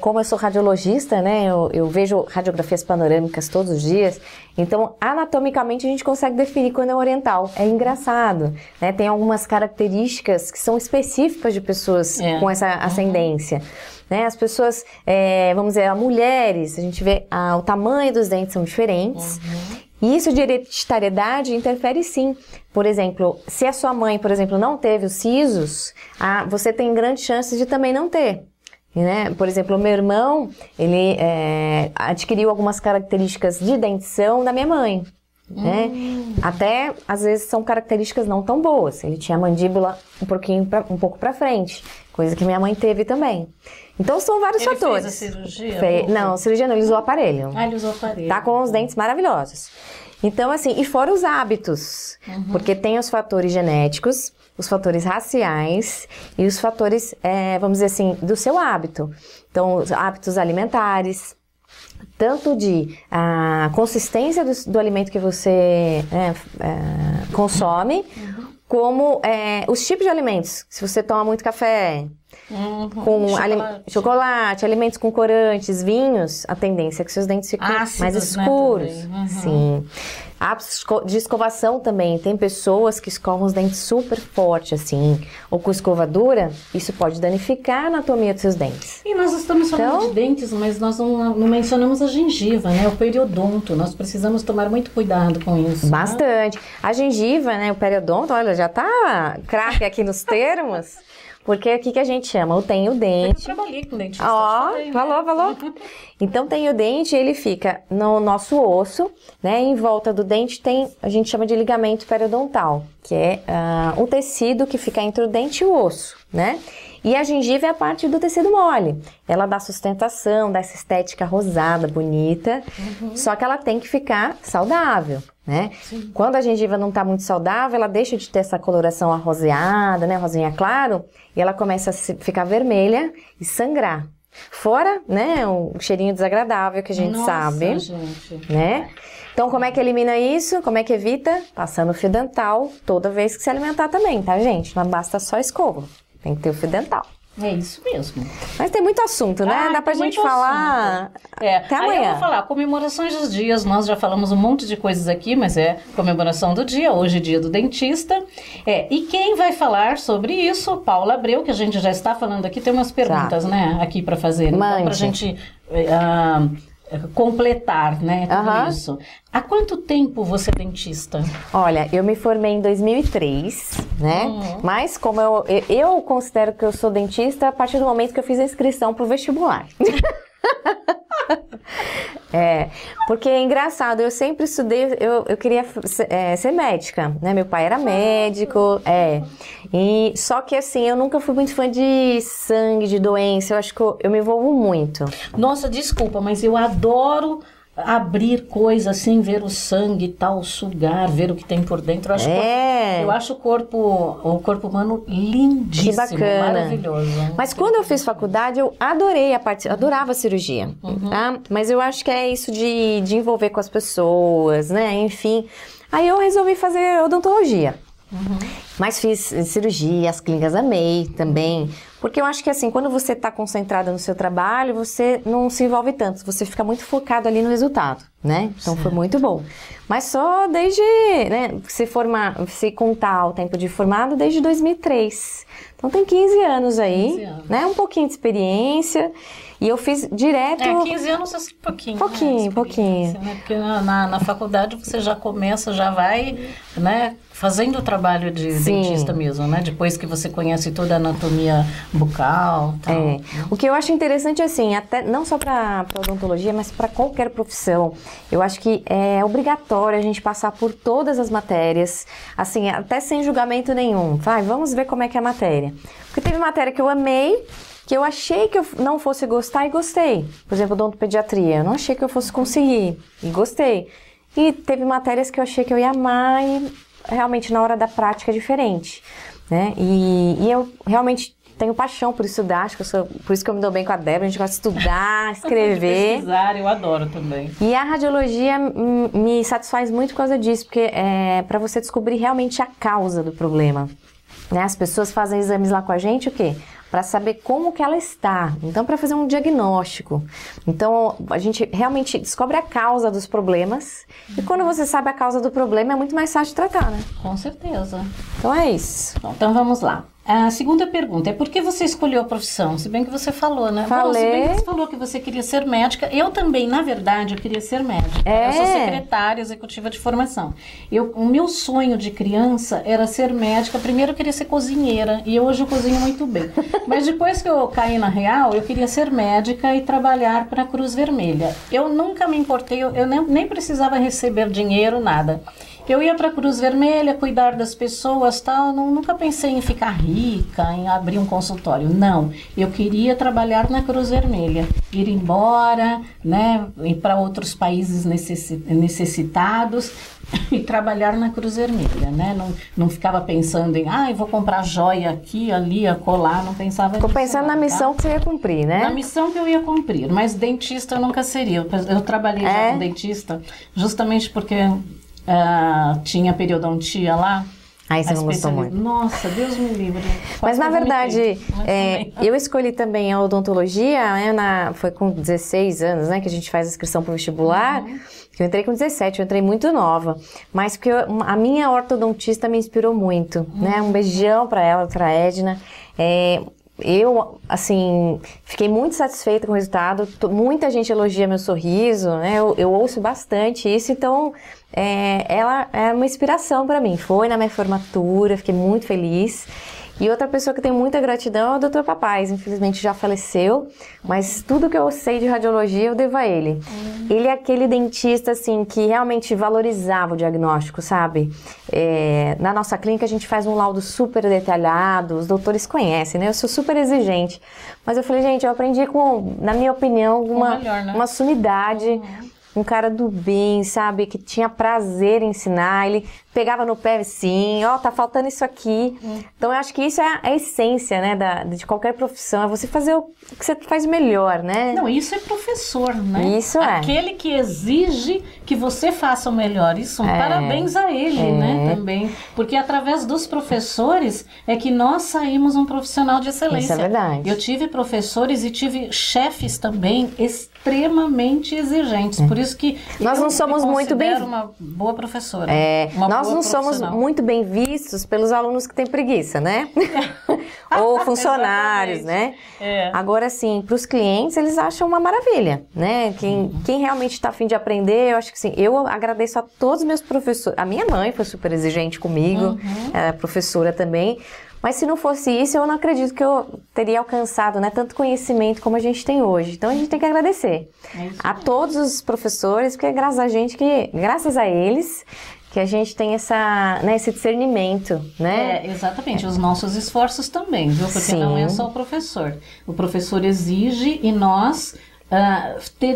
como eu sou radiologista, né, eu vejo radiografias panorâmicas todos os dias, então anatomicamente a gente consegue definir quando é oriental. É engraçado, né? Tem algumas características que são específicas de pessoas com essa ascendência. Né? As pessoas, vamos dizer, as mulheres, a gente vê o tamanho dos dentes são diferentes. E isso de hereditariedade interfere sim. Por exemplo, se a sua mãe, por exemplo, não teve os sisos, você tem grandes chances de também não ter. Né? Por exemplo, o meu irmão, ele adquiriu algumas características de dentição da minha mãe. Né? Até, às vezes, são características não tão boas. Ele tinha a mandíbula um pouco para frente, coisa que minha mãe teve também. Então, são vários fatores. Fez a cirurgia? Não, cirurgia não, ele usou o aparelho. Ele usou o aparelho. Tá com os dentes maravilhosos. Então, assim, e fora os hábitos, porque tem os fatores genéticos, os fatores raciais e os fatores, vamos dizer assim, do seu hábito. Então, os hábitos alimentares, tanto de consistência do alimento que você consome, como os tipos de alimentos. Se você toma muito café, com chocolate, alimentos com corantes, vinhos, a tendência é que seus dentes fiquem mais escuros. Né, Sim. Hábitos de escovação também. Tem pessoas que escovam os dentes super forte, assim, ou com escovadura, isso pode danificar a anatomia dos seus dentes. E nós estamos falando de dentes, mas nós não mencionamos a gengiva, né? O periodonto. Nós precisamos tomar muito cuidado com isso. Bastante. Né? A gengiva, né? O periodonto, olha, já tá craque aqui nos termos. Porque o que a gente chama? Tem o dente. Eu trabalhei com dentista. Falou. Então, tem o dente, ele fica no nosso osso, né? Em volta do dente a gente chama de ligamento periodontal, que é o tecido que fica entre o dente e o osso, né? E a gengiva é a parte do tecido mole. Ela dá sustentação, dá essa estética rosada, bonita, só que ela tem que ficar saudável. Né? Quando a gengiva não está muito saudável, ela deixa de ter essa coloração arroseada, né? Rosinha claro, e ela começa a ficar vermelha e sangrar. Fora, né, o cheirinho desagradável que a gente sabe, gente. Né? Então, como é que elimina isso? Como é que evita? Passando fio dental toda vez que se alimentar também, tá, gente? Não basta só escova, tem que ter o fio dental. É isso mesmo. Mas tem muito assunto, né? Dá pra gente falar até amanhã. Aí eu vou falar, comemorações dos dias, nós já falamos um monte de coisas aqui, mas é comemoração do dia, hoje é dia do dentista. E quem vai falar sobre isso? Paula Abreu, que a gente já está falando aqui, tem umas perguntas, né, aqui pra fazer. Então, pra gente completar, né, tudo isso. Há quanto tempo você é dentista? Olha, eu me formei em 2003, né? Mas como eu considero que eu sou dentista a partir do momento que eu fiz a inscrição pro vestibular. Porque é engraçado, eu sempre estudei, eu queria ser médica, né? Meu pai era médico, e só que assim, eu nunca fui muito fã de sangue, de doença, eu acho que eu me envolvo muito. Nossa, desculpa, mas eu adoro abrir coisa assim, ver o sangue e tal, sugar, ver o que tem por dentro. Eu acho o corpo humano lindíssimo, que bacana. Maravilhoso. Mas quando eu fiz faculdade, eu adorava a cirurgia, tá? Mas eu acho que é isso de envolver com as pessoas, né? Enfim, aí eu resolvi fazer odontologia. Mas fiz cirurgia, as clínicas amei também, porque eu acho que assim, quando você está concentrada no seu trabalho, você não se envolve tanto, você fica muito focado ali no resultado, né? Então foi muito bom. Mas só desde, né, se contar o tempo de formado, desde 2003. Então tem 15 anos aí, 15 anos. né? Um pouquinho de experiência. E eu fiz direto... 15 anos é pouquinho. Pouquinho. Né? Porque na faculdade você já começa, já vai, né, fazendo o trabalho de dentista mesmo, né? Depois que você conhece toda a anatomia bucal. Tal. O que eu acho interessante, assim, até não só para odontologia, mas para qualquer profissão, eu acho que é obrigatório a gente passar por todas as matérias, assim, até sem julgamento nenhum. Vamos ver como é que é a matéria. Porque teve matéria que eu amei, que eu achei que eu não fosse gostar e gostei. Por exemplo, odontopediatria, eu não achei que eu fosse conseguir e gostei. E teve matérias que eu achei que eu ia amar e realmente na hora da prática é diferente, né? E eu realmente tenho paixão por estudar, acho que por isso que eu me dou bem com a Débora, a gente gosta de estudar, escrever. Pesquisar, eu adoro também. E a radiologia me satisfaz muito por causa disso, porque é para você descobrir realmente a causa do problema, né? As pessoas fazem exames lá com a gente, o quê? Para saber como que ela está, então para fazer um diagnóstico. Então a gente realmente descobre a causa dos problemas e quando você sabe a causa do problema é muito mais fácil de tratar, né? Com certeza. Então é isso. Então vamos lá. A segunda pergunta é por que você escolheu a profissão? Se bem que você falou, né? Falei. Bom, se bem que você falou que você queria ser médica, eu também, na verdade, eu queria ser médica. Eu sou secretária executiva de formação. O meu sonho de criança era ser médica. Primeiro eu queria ser cozinheira e hoje eu cozinho muito bem. Mas depois que eu caí na real, eu queria ser médica e trabalhar para a Cruz Vermelha. Eu nunca me importei, eu nem precisava receber dinheiro, nada. Eu ia para a Cruz Vermelha, cuidar das pessoas, tal. Nunca pensei em ficar rica, em abrir um consultório. Não, eu queria trabalhar na Cruz Vermelha, ir embora, né, ir para outros países necessitados e trabalhar na Cruz Vermelha, né? Não ficava pensando em, eu vou comprar joia aqui, ali, acolá, não pensava nisso. Ficou pensando na missão que você ia cumprir, né? Na missão que eu ia cumprir, mas dentista eu nunca seria. Eu trabalhei já com dentista justamente porque tinha periodontia lá. Aí você não gostou muito. Nossa, Deus me livre. Mas na verdade, eu escolhi também a odontologia, foi com 16 anos, né, que a gente faz a inscrição para o vestibular. Eu entrei com 17, eu entrei muito nova. Mas porque a minha ortodontista me inspirou muito, né? Um beijão para ela, para a Edna. Eu, assim, fiquei muito satisfeita com o resultado. Muita gente elogia meu sorriso, né? Eu ouço bastante isso, então ela é uma inspiração para mim. Foi na minha formatura, fiquei muito feliz. E outra pessoa que eu tenho muita gratidão é o Dr. Papais, infelizmente já faleceu, mas tudo que eu sei de radiologia eu devo a ele. Ele é aquele dentista, assim, que realmente valorizava o diagnóstico, sabe? Na nossa clínica a gente faz um laudo super detalhado, os doutores conhecem, né? Eu sou super exigente, mas eu falei, gente, eu aprendi na minha opinião, uma sumidade. Um cara do bem, sabe? Que tinha prazer em ensinar. Ele pegava no pé assim, tá faltando isso aqui. Então, eu acho que isso é a essência, né? De qualquer profissão. É você fazer o que você faz melhor, né? Não, isso é professor, né? Isso é. Aquele que exige que você faça o melhor. Isso, parabéns a ele, né? Também. Porque através dos professores é que nós saímos um profissional de excelência. Isso é verdade. Eu tive professores e tive chefes também extremamente exigentes. Por isso que nós não somos muito bem uma boa professora. Nós não somos muito bem vistos pelos alunos que têm preguiça, né? Ou funcionários, né? Agora, sim, para os clientes, eles acham uma maravilha, né? Quem realmente está a fim de aprender, eu acho que sim. Eu agradeço a todos os meus professores. A minha mãe foi super exigente comigo, ela é professora também. Mas se não fosse isso, eu não acredito que eu teria alcançado, né, tanto conhecimento como a gente tem hoje. Então a gente tem que agradecer a todos os professores, porque é graças a eles que a gente tem esse discernimento, né? Exatamente, os nossos esforços também, viu? Porque Sim. não é só o professor. O professor exige e nós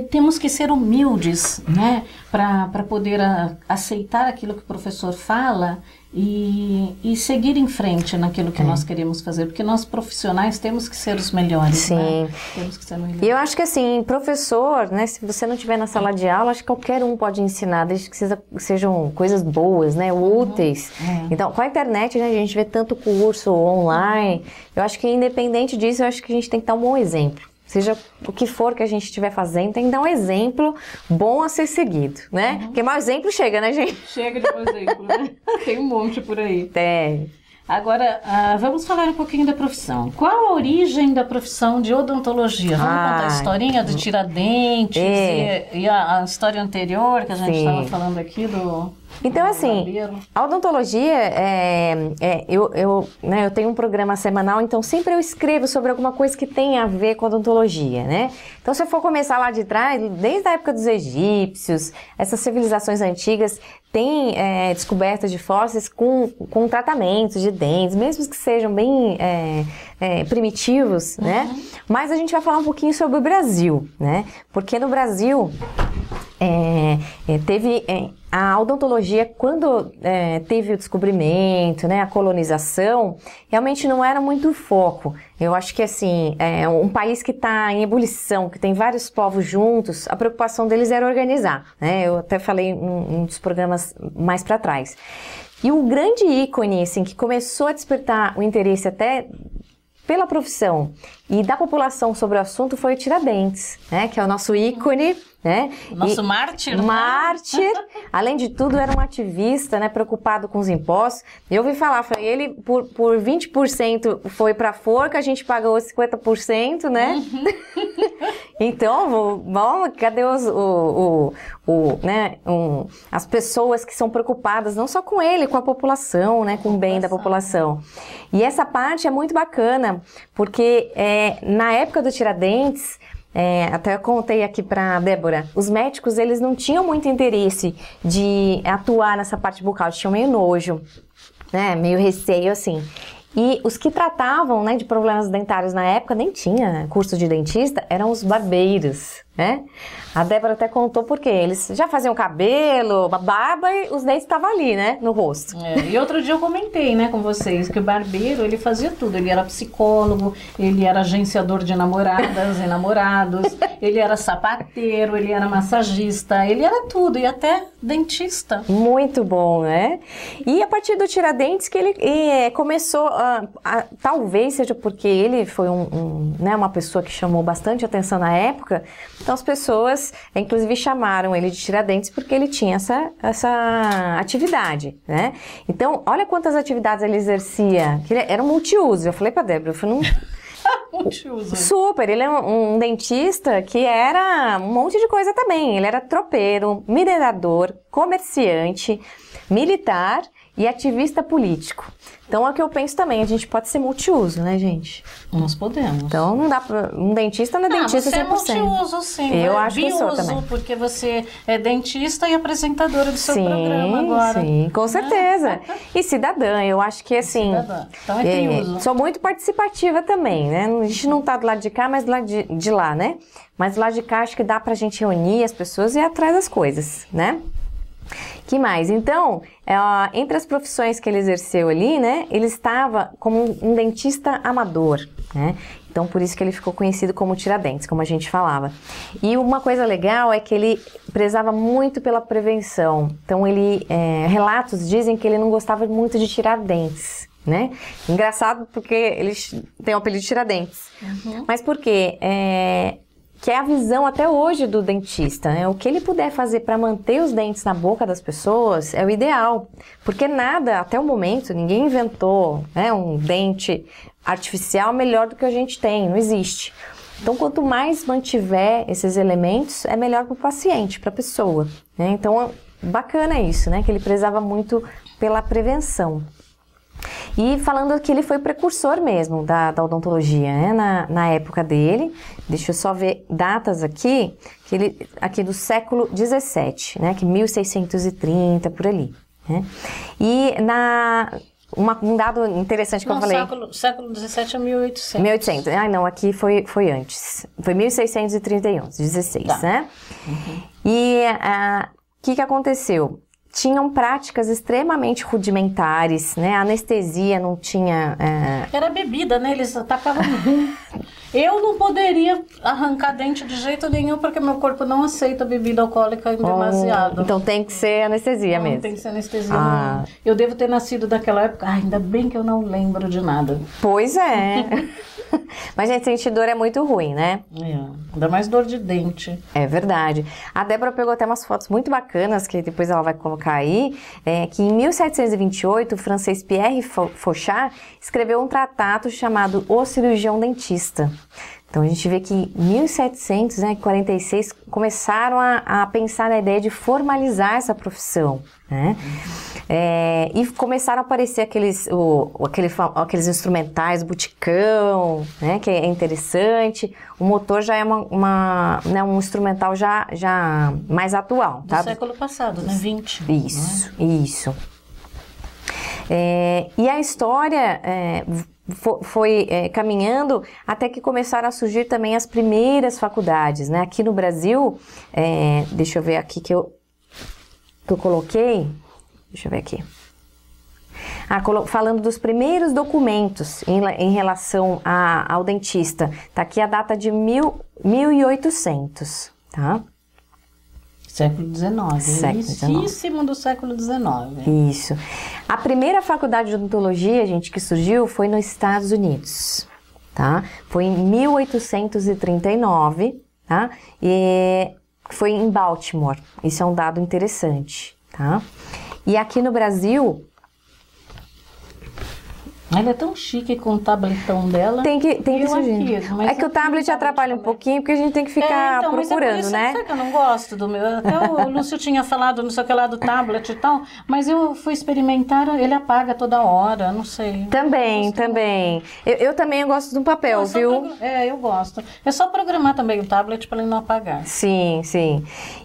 temos que ser humildes, né? Para poder aceitar aquilo que o professor fala e seguir em frente naquilo que nós queremos fazer, porque nós profissionais temos que ser os melhores. Sim. Né? Temos que ser melhores. E eu acho que assim, professor, né, se você não estiver na sala de aula, acho que qualquer um pode ensinar, desde que sejam coisas boas, né, úteis. Então, com a internet, né, a gente vê tanto curso online, eu acho que independente disso, eu acho que a gente tem que dar um bom exemplo. seja o que for que a gente estiver fazendo, tem que dar um exemplo bom a ser seguido, né? Porque mau exemplo chega, né, gente? Chega de mau exemplo, né? Tem um monte por aí. Tem. Agora, vamos falar um pouquinho da profissão. Qual a origem da profissão de odontologia? Vamos contar a historinha do Tiradentes e a história anterior que a gente estava falando aqui do... Então, assim, a odontologia, eu tenho um programa semanal, então sempre eu escrevo sobre alguma coisa que tem a ver com a odontologia, né? Então, se eu for começar lá de trás, desde a época dos egípcios, essas civilizações antigas têm descobertas de fósseis com tratamentos de dentes, mesmo que sejam bem primitivos, né? Mas a gente vai falar um pouquinho sobre o Brasil, né? Porque no Brasil... teve a odontologia, quando teve o descobrimento, né, a colonização, realmente não era muito o foco. Eu acho que, assim, um país que está em ebulição, que tem vários povos juntos, a preocupação deles era organizar, né? Eu até falei em um dos programas mais para trás. E o grande ícone, assim, que começou a despertar o interesse até pela profissão e da população sobre o assunto foi o Tiradentes, né? Que é o nosso ícone, né? Nosso mártir, né? Mártir. Além de tudo, era um ativista, né? Preocupado com os impostos. Eu ouvi falar, falei, ele por 20% foi pra forca, a gente pagou 50%, né? Então, vamos, cadê as pessoas que são preocupadas, não só com ele, com a população, né? Com o bem da população. E essa parte é muito bacana, porque na época do Tiradentes, até eu contei aqui para a Débora, os médicos, eles não tinham muito interesse de atuar nessa parte bucal, eles tinham meio nojo, né, meio receio assim. E os que tratavam, né, de problemas dentários na época, nem tinha curso de dentista, eram os barbeiros, né? A Débora até contou porque eles já faziam cabelo, a barba e os dentes estavam ali, né, no rosto. E outro dia eu comentei, né, com vocês, que o barbeiro, ele fazia tudo. Ele era psicólogo, ele era agenciador de namoradas e namorados, ele era sapateiro, ele era massagista, ele era tudo, e até dentista. Muito bom, né? E a partir do Tiradentes que ele começou, talvez seja porque ele foi uma pessoa que chamou bastante atenção na época, então as pessoas, inclusive, chamaram ele de Tiradentes porque ele tinha essa atividade, né? Então, olha quantas atividades ele exercia, que ele era um multiuso. Eu falei pra Débora, eu falei, multiuso. Super, ele é um dentista que era um monte de coisa também. Ele era tropeiro, minerador, comerciante, militar e ativista político. Então, é o que eu penso também, a gente pode ser multiuso, né, gente? Nós podemos. Então, não dá pra... Um dentista não é dentista 100%. Você é multiuso, sim. Eu acho que sou também. Porque você é dentista e apresentadora do seu programa agora. Sim, com certeza. E cidadã, eu acho que, assim... Cidadã. Então, é triuso. Sou muito participativa também, né? A gente não tá do lado de cá, mas do lado de lá, né? Mas do lado de cá, acho que dá pra gente reunir as pessoas e ir atrás das coisas, né? Que mais? Então, entre as profissões que ele exerceu ali, né, ele estava como um dentista amador, né? Então, por isso que ele ficou conhecido como Tiradentes, como a gente falava. E uma coisa legal é que ele prezava muito pela prevenção. Então, relatos dizem que ele não gostava muito de tirar dentes, né? Engraçado porque eles têm o apelido de Tiradentes. Mas por quê? Que é a visão até hoje do dentista, né? O que ele puder fazer para manter os dentes na boca das pessoas é o ideal, porque nada, até o momento, ninguém inventou, né, um dente artificial melhor do que a gente tem, não existe. Então, quanto mais mantiver esses elementos, é melhor para o paciente, para a pessoa, né? Então, bacana isso, né? Que ele prezava muito pela prevenção. E falando que ele foi precursor mesmo da odontologia, né? Na época dele, deixa eu só ver datas aqui, aqui do século XVII, né? Que 1630, por ali, né? E um dado interessante que eu falei... Século XVII é 1800. 1800. Ah, não, aqui foi antes. Foi 1631, 16, tá, né? E o que aconteceu? Tinham práticas extremamente rudimentares, né? A anestesia não tinha... Era bebida, né? Eles atacavam rum. Eu não poderia arrancar dente de jeito nenhum, porque meu corpo não aceita bebida alcoólica demasiado. Então tem que ser anestesia não, mesmo. Tem que ser anestesia. Eu devo ter nascido daquela época. Ainda bem que eu não lembro de nada. Pois é. Mas, gente, sentir dor é muito ruim, né? Ainda mais dor de dente. É verdade. A Débora pegou até umas fotos muito bacanas, que depois ela vai colocar aí, que em 1728, o francês Pierre Fauchard escreveu um tratado chamado O Cirurgião Dentista. Então, a gente vê que em 1746 começaram a pensar na ideia de formalizar essa profissão, né? E começaram a aparecer aqueles instrumentais, buticão, né? Que é interessante. O motor já é um instrumental já mais atual. Do século passado, né? 20. Isso, isso. E a história foi caminhando até que começaram a surgir também as primeiras faculdades, né? Aqui no Brasil, deixa eu ver aqui que eu coloquei, deixa eu ver aqui. Falando dos primeiros documentos em relação ao dentista, tá aqui a data de 1800, tá? Século XIX, início do século XIX. Isso. A primeira faculdade de odontologia, gente, que surgiu foi nos Estados Unidos, tá? Foi em 1839, tá? E foi em Baltimore. Isso é um dado interessante, tá? E aqui no Brasil... Ela é tão chique com o tabletão dela. Tem que surgir. É que o tablet atrapalha um pouquinho, porque a gente tem que ficar procurando, né? Sabe que eu não gosto do meu? Até o Lúcio tinha falado não sei o que lá do tablet e tal, mas eu fui experimentar, ele apaga toda hora, não sei. Também. Eu também gosto do papel, viu? Eu gosto. É só programar também o tablet para ele não apagar. Sim.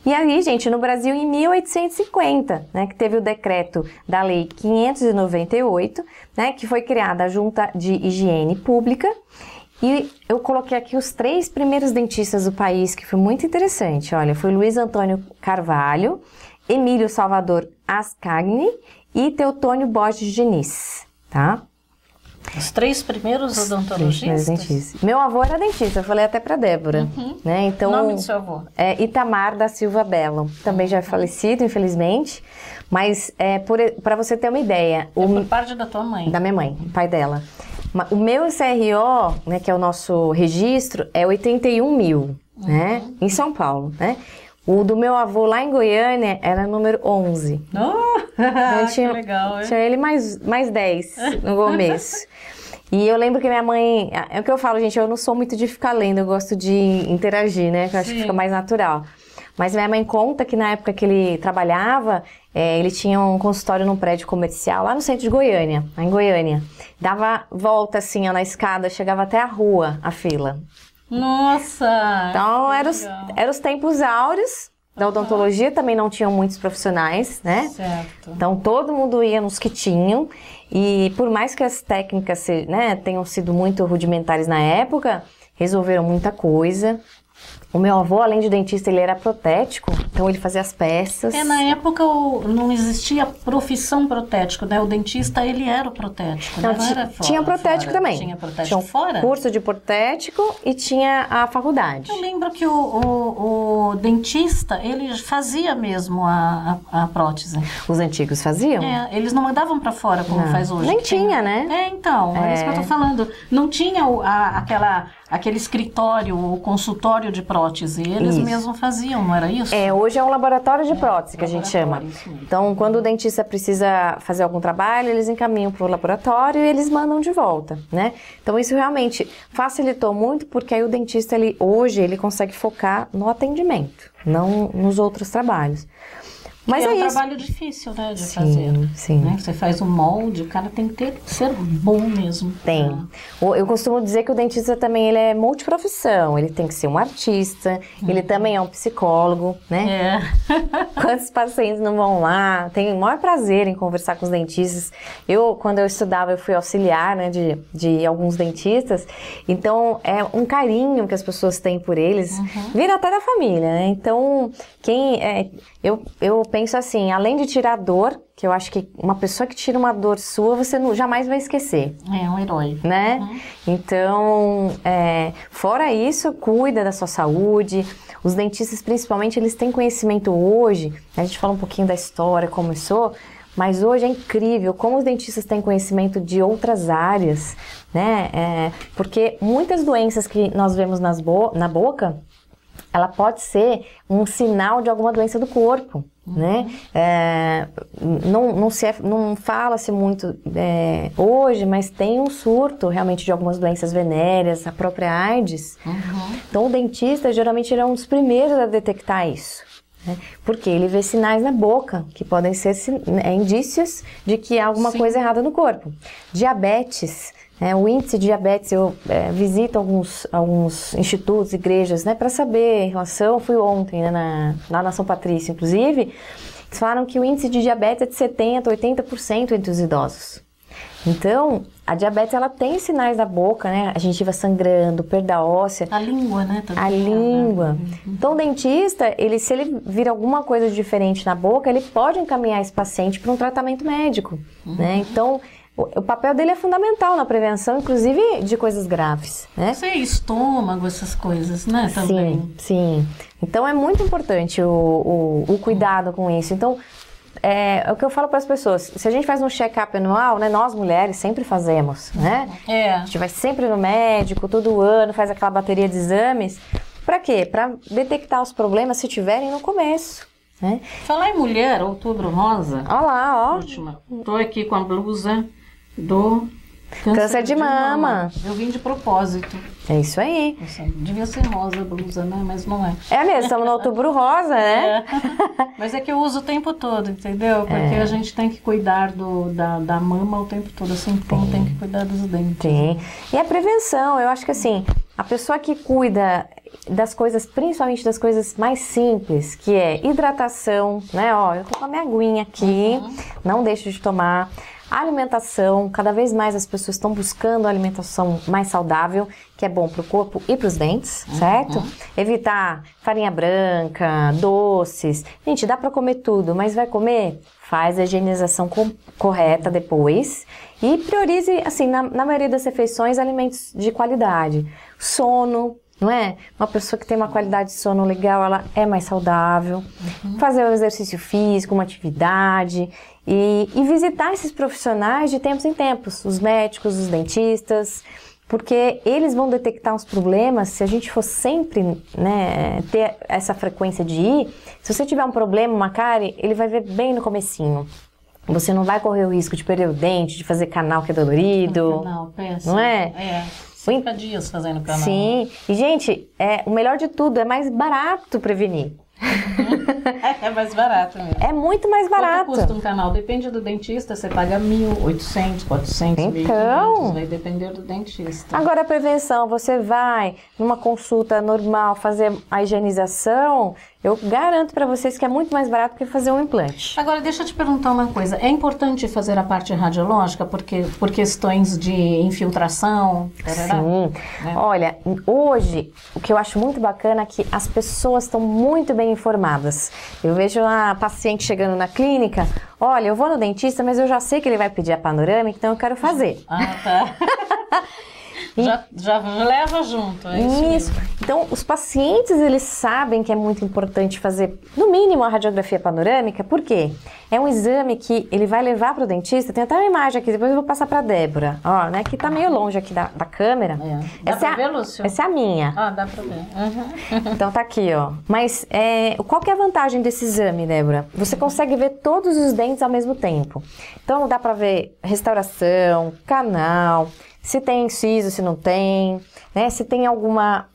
E aí, gente, no Brasil, em 1850, né, que teve o decreto da Lei 598, né, que foi criada a Junta de Higiene Pública, e eu coloquei aqui os 3 primeiros dentistas do país, que foi muito interessante. Olha, foi Luiz Antônio Carvalho, Emílio Salvador Ascagni e Teotônio Borges Diniz, tá? Os 3 primeiros odontologistas? Meu avô era dentista, eu falei até pra Débora. Né? Então, o nome do seu avô? Itamar da Silva Belo. Também já é falecido, infelizmente. Mas, para você ter uma ideia... por parte da tua mãe? Da minha mãe, pai dela. O meu CRO, né, que é o nosso registro, é 81 mil, né? Em São Paulo, né? O do meu avô lá em Goiânia era número 11. Então, que legal, tinha ele mais 10 no começo. E eu lembro que minha mãe... É o que eu falo, gente, eu não sou muito de ficar lendo, eu gosto de interagir, né? Que eu acho que fica mais natural. Mas minha mãe conta que na época que ele trabalhava, ele tinha um consultório num prédio comercial lá no centro de Goiânia, lá em Goiânia. Dava volta assim, ó, na escada, chegava até a rua, a fila. Nossa! Então, eram os tempos áureos da odontologia, também não tinham muitos profissionais, né? Certo. Então, todo mundo ia nos que tinham. E por mais que as técnicas, né, tenham sido muito rudimentares na época, resolveram muita coisa. O meu avô, além de dentista, ele era protético, então ele fazia as peças. Na época não existia profissão protético, né? O dentista, ele era o protético, não, não era tinha protético também. Tinha protético fora? Curso de protético e tinha a faculdade. Eu lembro que o dentista, ele fazia mesmo a prótese. Os antigos faziam? Eles não mandavam pra fora como faz hoje. Nem tinha, né? Então, é isso que eu tô falando. Não tinha aquele escritório, o consultório de prótese, eles mesmos faziam, não era isso? Hoje é um laboratório de prótese, que a gente chama. Então, quando o dentista precisa fazer algum trabalho, eles encaminham para o laboratório e eles mandam de volta, né? Então, isso realmente facilitou muito, porque aí o dentista, hoje, ele consegue focar no atendimento, não nos outros trabalhos. Mas é um trabalho difícil, né, de fazer. Sim. Né? Você faz o molde, o cara tem que ser bom mesmo. Tem. Eu costumo dizer que o dentista também, ele é multiprofissão. Ele tem que ser um artista, ele também é um psicólogo, né? Quantos pacientes não vão lá? Tenho o maior prazer em conversar com os dentistas. Quando eu estudava, eu fui auxiliar, né, de alguns dentistas. Então, é um carinho que as pessoas têm por eles. Vira até da família, né? Então, eu penso assim, além de tirar a dor, que eu acho que uma pessoa que tira uma dor sua, você jamais vai esquecer. É um herói. Né? Então, fora isso, cuida da sua saúde. Os dentistas, principalmente, eles têm conhecimento hoje. A gente fala um pouquinho da história, como começou, mas hoje é incrível como os dentistas têm conhecimento de outras áreas, né? Porque muitas doenças que nós vemos na boca, ela pode ser um sinal de alguma doença do corpo, né? Não fala-se muito hoje, mas tem um surto realmente de algumas doenças venéreas, a própria AIDS. Então o dentista geralmente ele é um dos primeiros a detectar isso, né? Porque ele vê sinais na boca, que podem ser indícios de que há alguma coisa errada no corpo. Diabetes. O índice de diabetes, eu visito alguns institutos, igrejas, né, para saber em relação, fui ontem, né, lá na São Patrício, inclusive, eles falaram que o índice de diabetes é de 70%, 80% entre os idosos. Então, a diabetes, ela tem sinais na boca, né, a gengiva sangrando, perda óssea. A língua, né, também. A língua. Então, o dentista, se ele vir alguma coisa diferente na boca, ele pode encaminhar esse paciente para um tratamento médico, né, então... O papel dele é fundamental na prevenção, inclusive de coisas graves, né? Estômago, essas coisas, né? Também. Sim. Então é muito importante o cuidado com isso. Então, é o que eu falo para as pessoas. Se a gente faz um check-up anual, né? Nós mulheres sempre fazemos, né? A gente vai sempre no médico, todo ano, faz aquela bateria de exames. Para quê? Para detectar os problemas se tiverem no começo. Né? Falar em mulher, Outubro Rosa. Olha lá, ó. Última. Tô aqui com a blusa do câncer de mama. Eu vim de propósito. É isso aí. Devia ser rosa a blusa, né? Mas não é. É mesmo, estamos no Outubro Rosa, né? Mas é que eu uso o tempo todo, entendeu? Porque a gente tem que cuidar da mama o tempo todo, assim como tem que cuidar dos dentes. Sim. E a prevenção, eu acho que assim, a pessoa que cuida das coisas, principalmente das coisas mais simples, que é hidratação, né? Ó, eu tô com a minha aguinha aqui, não deixo de tomar. Alimentação, cada vez mais as pessoas estão buscando a alimentação mais saudável, que é bom para o corpo e para os dentes, certo? Evitar farinha branca, doces. Gente, dá para comer tudo, mas vai comer? Faz a higienização correta depois e priorize, assim, na maioria das refeições, alimentos de qualidade. Sono, não é? Uma pessoa que tem uma qualidade de sono legal, ela é mais saudável. Fazer um exercício físico, uma atividade e visitar esses profissionais de tempos em tempos, os médicos, os dentistas, porque eles vão detectar os problemas. Se a gente for sempre, né, ter essa frequência de ir, se você tiver um problema, uma cárie, ele vai ver bem no comecinho. Você não vai correr o risco de perder o dente, de fazer canal que é dolorido. Canal, péssimo. Não é? 5 dias fazendo canal. Sim. E, gente, o melhor de tudo, é mais barato prevenir. É mais barato mesmo. É muito mais barato. Quanto custa um canal? Depende do dentista, você paga 1.800, 400, então, 1.500, vai depender do dentista. Agora a prevenção, você vai numa consulta normal fazer a higienização, eu garanto para vocês que é muito mais barato que fazer um implante. Agora deixa eu te perguntar uma coisa, é importante fazer a parte radiológica por questões de infiltração? Sim. Olha, hoje o que eu acho muito bacana é que as pessoas estão muito bem informadas. Eu vejo a paciente chegando na clínica, olha, eu vou no dentista, mas eu já sei que ele vai pedir a panorâmica, então eu quero fazer. Tá. Já leva junto, é isso mesmo. Então, os pacientes, eles sabem que é muito importante fazer, no mínimo, a radiografia panorâmica, por quê? É um exame que ele vai levar para o dentista, tem até uma imagem aqui, depois eu vou passar para a Débora, ó, né, que tá meio longe aqui da câmera. Dá pra ver, Lúcio? Essa é a minha. Dá pra ver. Então tá aqui, ó. Mas qual que é a vantagem desse exame, Débora? Você consegue ver todos os dentes ao mesmo tempo. Então dá para ver restauração, canal, se tem siso, se não tem, né? Se tem alguma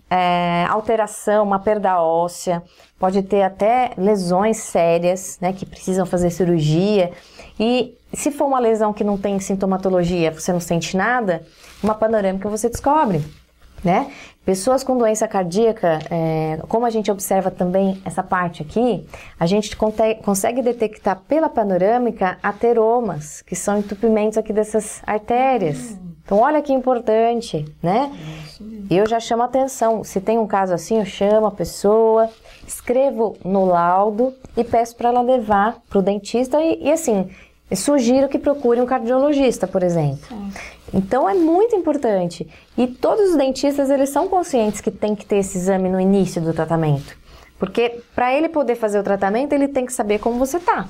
alteração, uma perda óssea, pode ter até lesões sérias, né? Que precisam fazer cirurgia. E se for uma lesão que não tem sintomatologia, você não sente nada, uma panorâmica você descobre, né? Pessoas com doença cardíaca, como a gente observa também essa parte aqui, a gente consegue detectar pela panorâmica ateromas, que são entupimentos aqui dessas artérias. Então, olha que importante, né? eu já chamo a atenção. Se tem um caso assim, eu chamo a pessoa, escrevo no laudo e peço para ela levar para o dentista e assim, eu sugiro que procure um cardiologista, por exemplo. Sim. Então é muito importante. E todos os dentistas, eles são conscientes que tem que ter esse exame no início do tratamento. Porque para ele poder fazer o tratamento, ele tem que saber como você tá.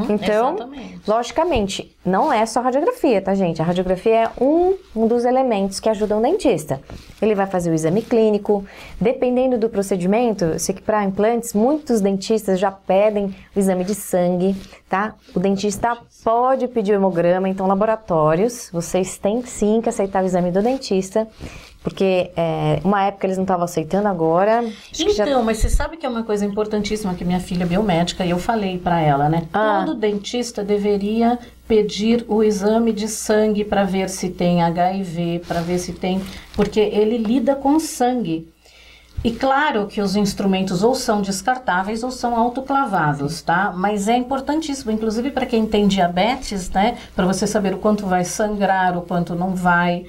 Então, exatamente. Logicamente, não é só radiografia, tá, gente? A radiografia é um dos elementos que ajudam o dentista. Ele vai fazer o exame clínico, dependendo do procedimento. Eu sei que para implantes, muitos dentistas já pedem o exame de sangue, tá? O dentista pode pedir o hemograma, então laboratórios, vocês têm sim que aceitar o exame do dentista. Porque uma época eles não estavam aceitando, agora... Então, mas você sabe que é uma coisa importantíssima que minha filha é biomédica, e eu falei pra ela, né? Todo dentista deveria pedir o exame de sangue para ver se tem HIV, para ver se tem... Porque ele lida com sangue. E claro que os instrumentos ou são descartáveis ou são autoclavados, tá? Mas é importantíssimo, inclusive para quem tem diabetes, né? Para você saber o quanto vai sangrar, o quanto não vai...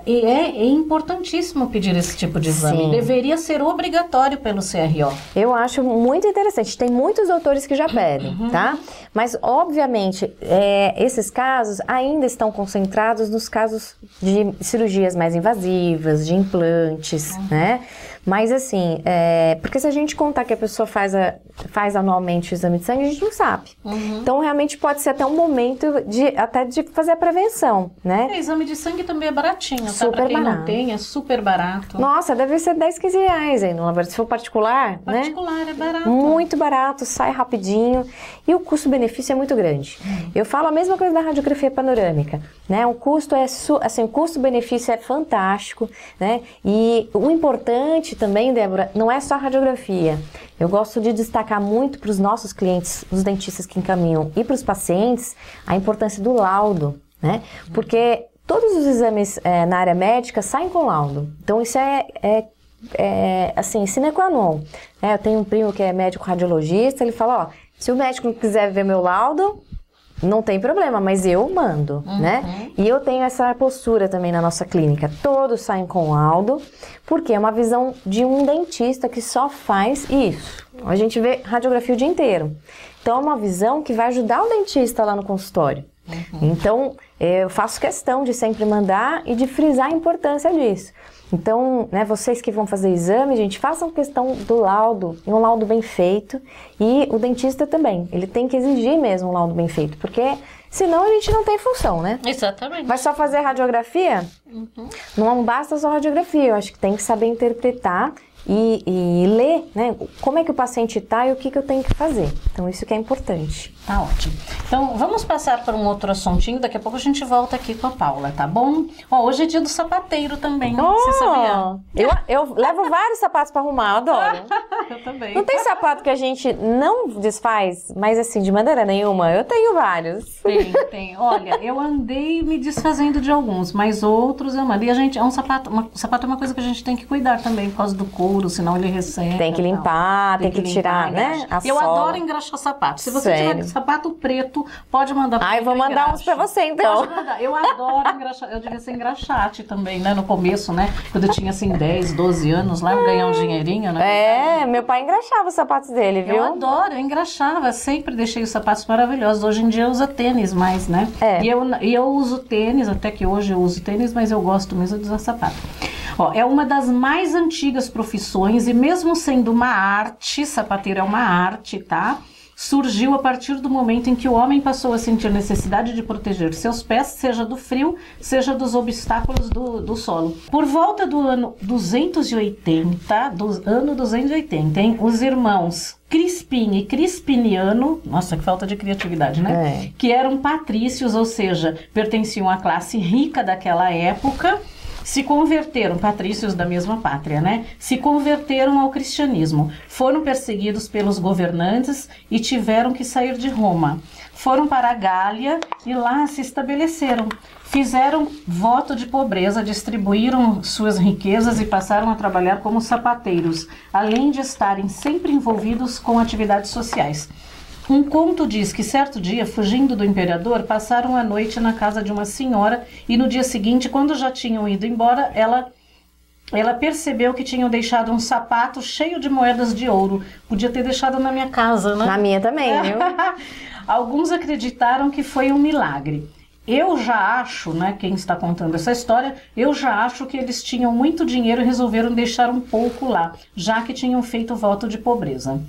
E é importantíssimo pedir esse tipo de exame. Sim. Deveria ser obrigatório pelo CRO. Eu acho muito interessante. Tem muitos doutores que já pedem, tá? Mas, obviamente, esses casos ainda estão concentrados nos casos de cirurgias mais invasivas, de implantes, né? Mas, assim, porque se a gente contar que a pessoa faz anualmente o exame de sangue, a gente não sabe. Então, realmente, pode ser até um momento de fazer a prevenção, né? Exame de sangue também é baratinho. Super pra quem barato. Não tem, é super barato. Nossa, deve ser 10, 15 reais aí no laboratório. Se for particular, né? É barato. Muito barato, sai rapidinho. E o custo-benefício é muito grande. Eu falo a mesma coisa da radiografia panorâmica, né? O custo o custo-benefício é fantástico, né? E o importante também, Débora, não é só a radiografia. Eu gosto de destacar muito para os nossos clientes, os dentistas que encaminham, e para os pacientes, a importância do laudo, né? Porque todos os exames na área médica saem com laudo. Então, isso assim, sine qua non. Eu tenho um primo que é médico radiologista, ele fala, se o médico não quiser ver meu laudo, não tem problema, mas eu mando, né? E eu tenho essa postura também na nossa clínica. Todos saem com laudo, porque é uma visão de um dentista que só faz isso. A gente vê radiografia o dia inteiro. Então, é uma visão que vai ajudar o dentista lá no consultório. Então, eu faço questão de sempre mandar e de frisar a importância disso. Então, né, vocês que vão fazer exame, gente, façam questão do laudo, e um laudo bem feito. E o dentista também, ele tem que exigir mesmo um laudo bem feito, porque senão a gente não tem função, né? Exatamente. Vai só fazer radiografia? Não basta só radiografia, eu acho que tem que saber interpretar e ler, né, como é que o paciente está e o que eu tenho que fazer. Então, isso que é importante. Tá ótimo. Então, vamos passar para um outro assuntinho. Daqui a pouco a gente volta aqui com a Paula, tá bom? Hoje é dia do sapateiro também, você sabia? Eu levo vários sapatos para arrumar, eu adoro. Eu também. Não tem sapato que a gente não desfaz, mas assim, de maneira nenhuma, eu tenho vários. Tem. Olha, eu andei me desfazendo de alguns, mas outros eu mando. E a gente, sapato é uma coisa que a gente tem que cuidar também, por causa do couro, senão ele resseca. Tem que limpar, tem que tirar, né? Eu adoro engraxar sapato. Se você tiver sapato preto, pode mandar pra mim. Eu vou mandar uns pra você, então. Pode mandar. Eu adoro engraxar. Eu devia ser engraxate também, né? No começo, né? Quando eu tinha, assim, 10, 12 anos lá, eu ganhava um dinheirinho, né? Meu pai engraxava os sapatos dele, viu? Eu adoro, eu engraxava. Sempre deixei os sapatos maravilhosos. Hoje em dia eu uso tênis mais, né? E eu uso tênis, até que hoje eu uso tênis, mas eu gosto mesmo de usar sapato. É uma das mais antigas profissões e mesmo sendo uma arte, sapateiro é uma arte, tá? Surgiu a partir do momento em que o homem passou a sentir necessidade de proteger seus pés, seja do frio, seja dos obstáculos do solo. Por volta do ano 280, hein, os irmãos Crispim e Crispiniano, nossa, que falta de criatividade, né? Que eram patrícios, ou seja, pertenciam à classe rica daquela época, se converteram, patrícios da mesma pátria, né? Se converteram ao cristianismo. Foram perseguidos pelos governantes e tiveram que sair de Roma. Foram para a Gália e lá se estabeleceram. Fizeram voto de pobreza, distribuíram suas riquezas e passaram a trabalhar como sapateiros, além de estarem sempre envolvidos com atividades sociais. Um conto diz que certo dia, fugindo do imperador, passaram a noite na casa de uma senhora e no dia seguinte, quando já tinham ido embora, ela ela percebeu que tinham deixado um sapato cheio de moedas de ouro. Podia ter deixado na minha casa, né? Na minha também, viu? Alguns acreditaram que foi um milagre. Eu já acho, né, quem está contando essa história, eu já acho que eles tinham muito dinheiro e resolveram deixar um pouco lá, já que tinham feito voto de pobreza.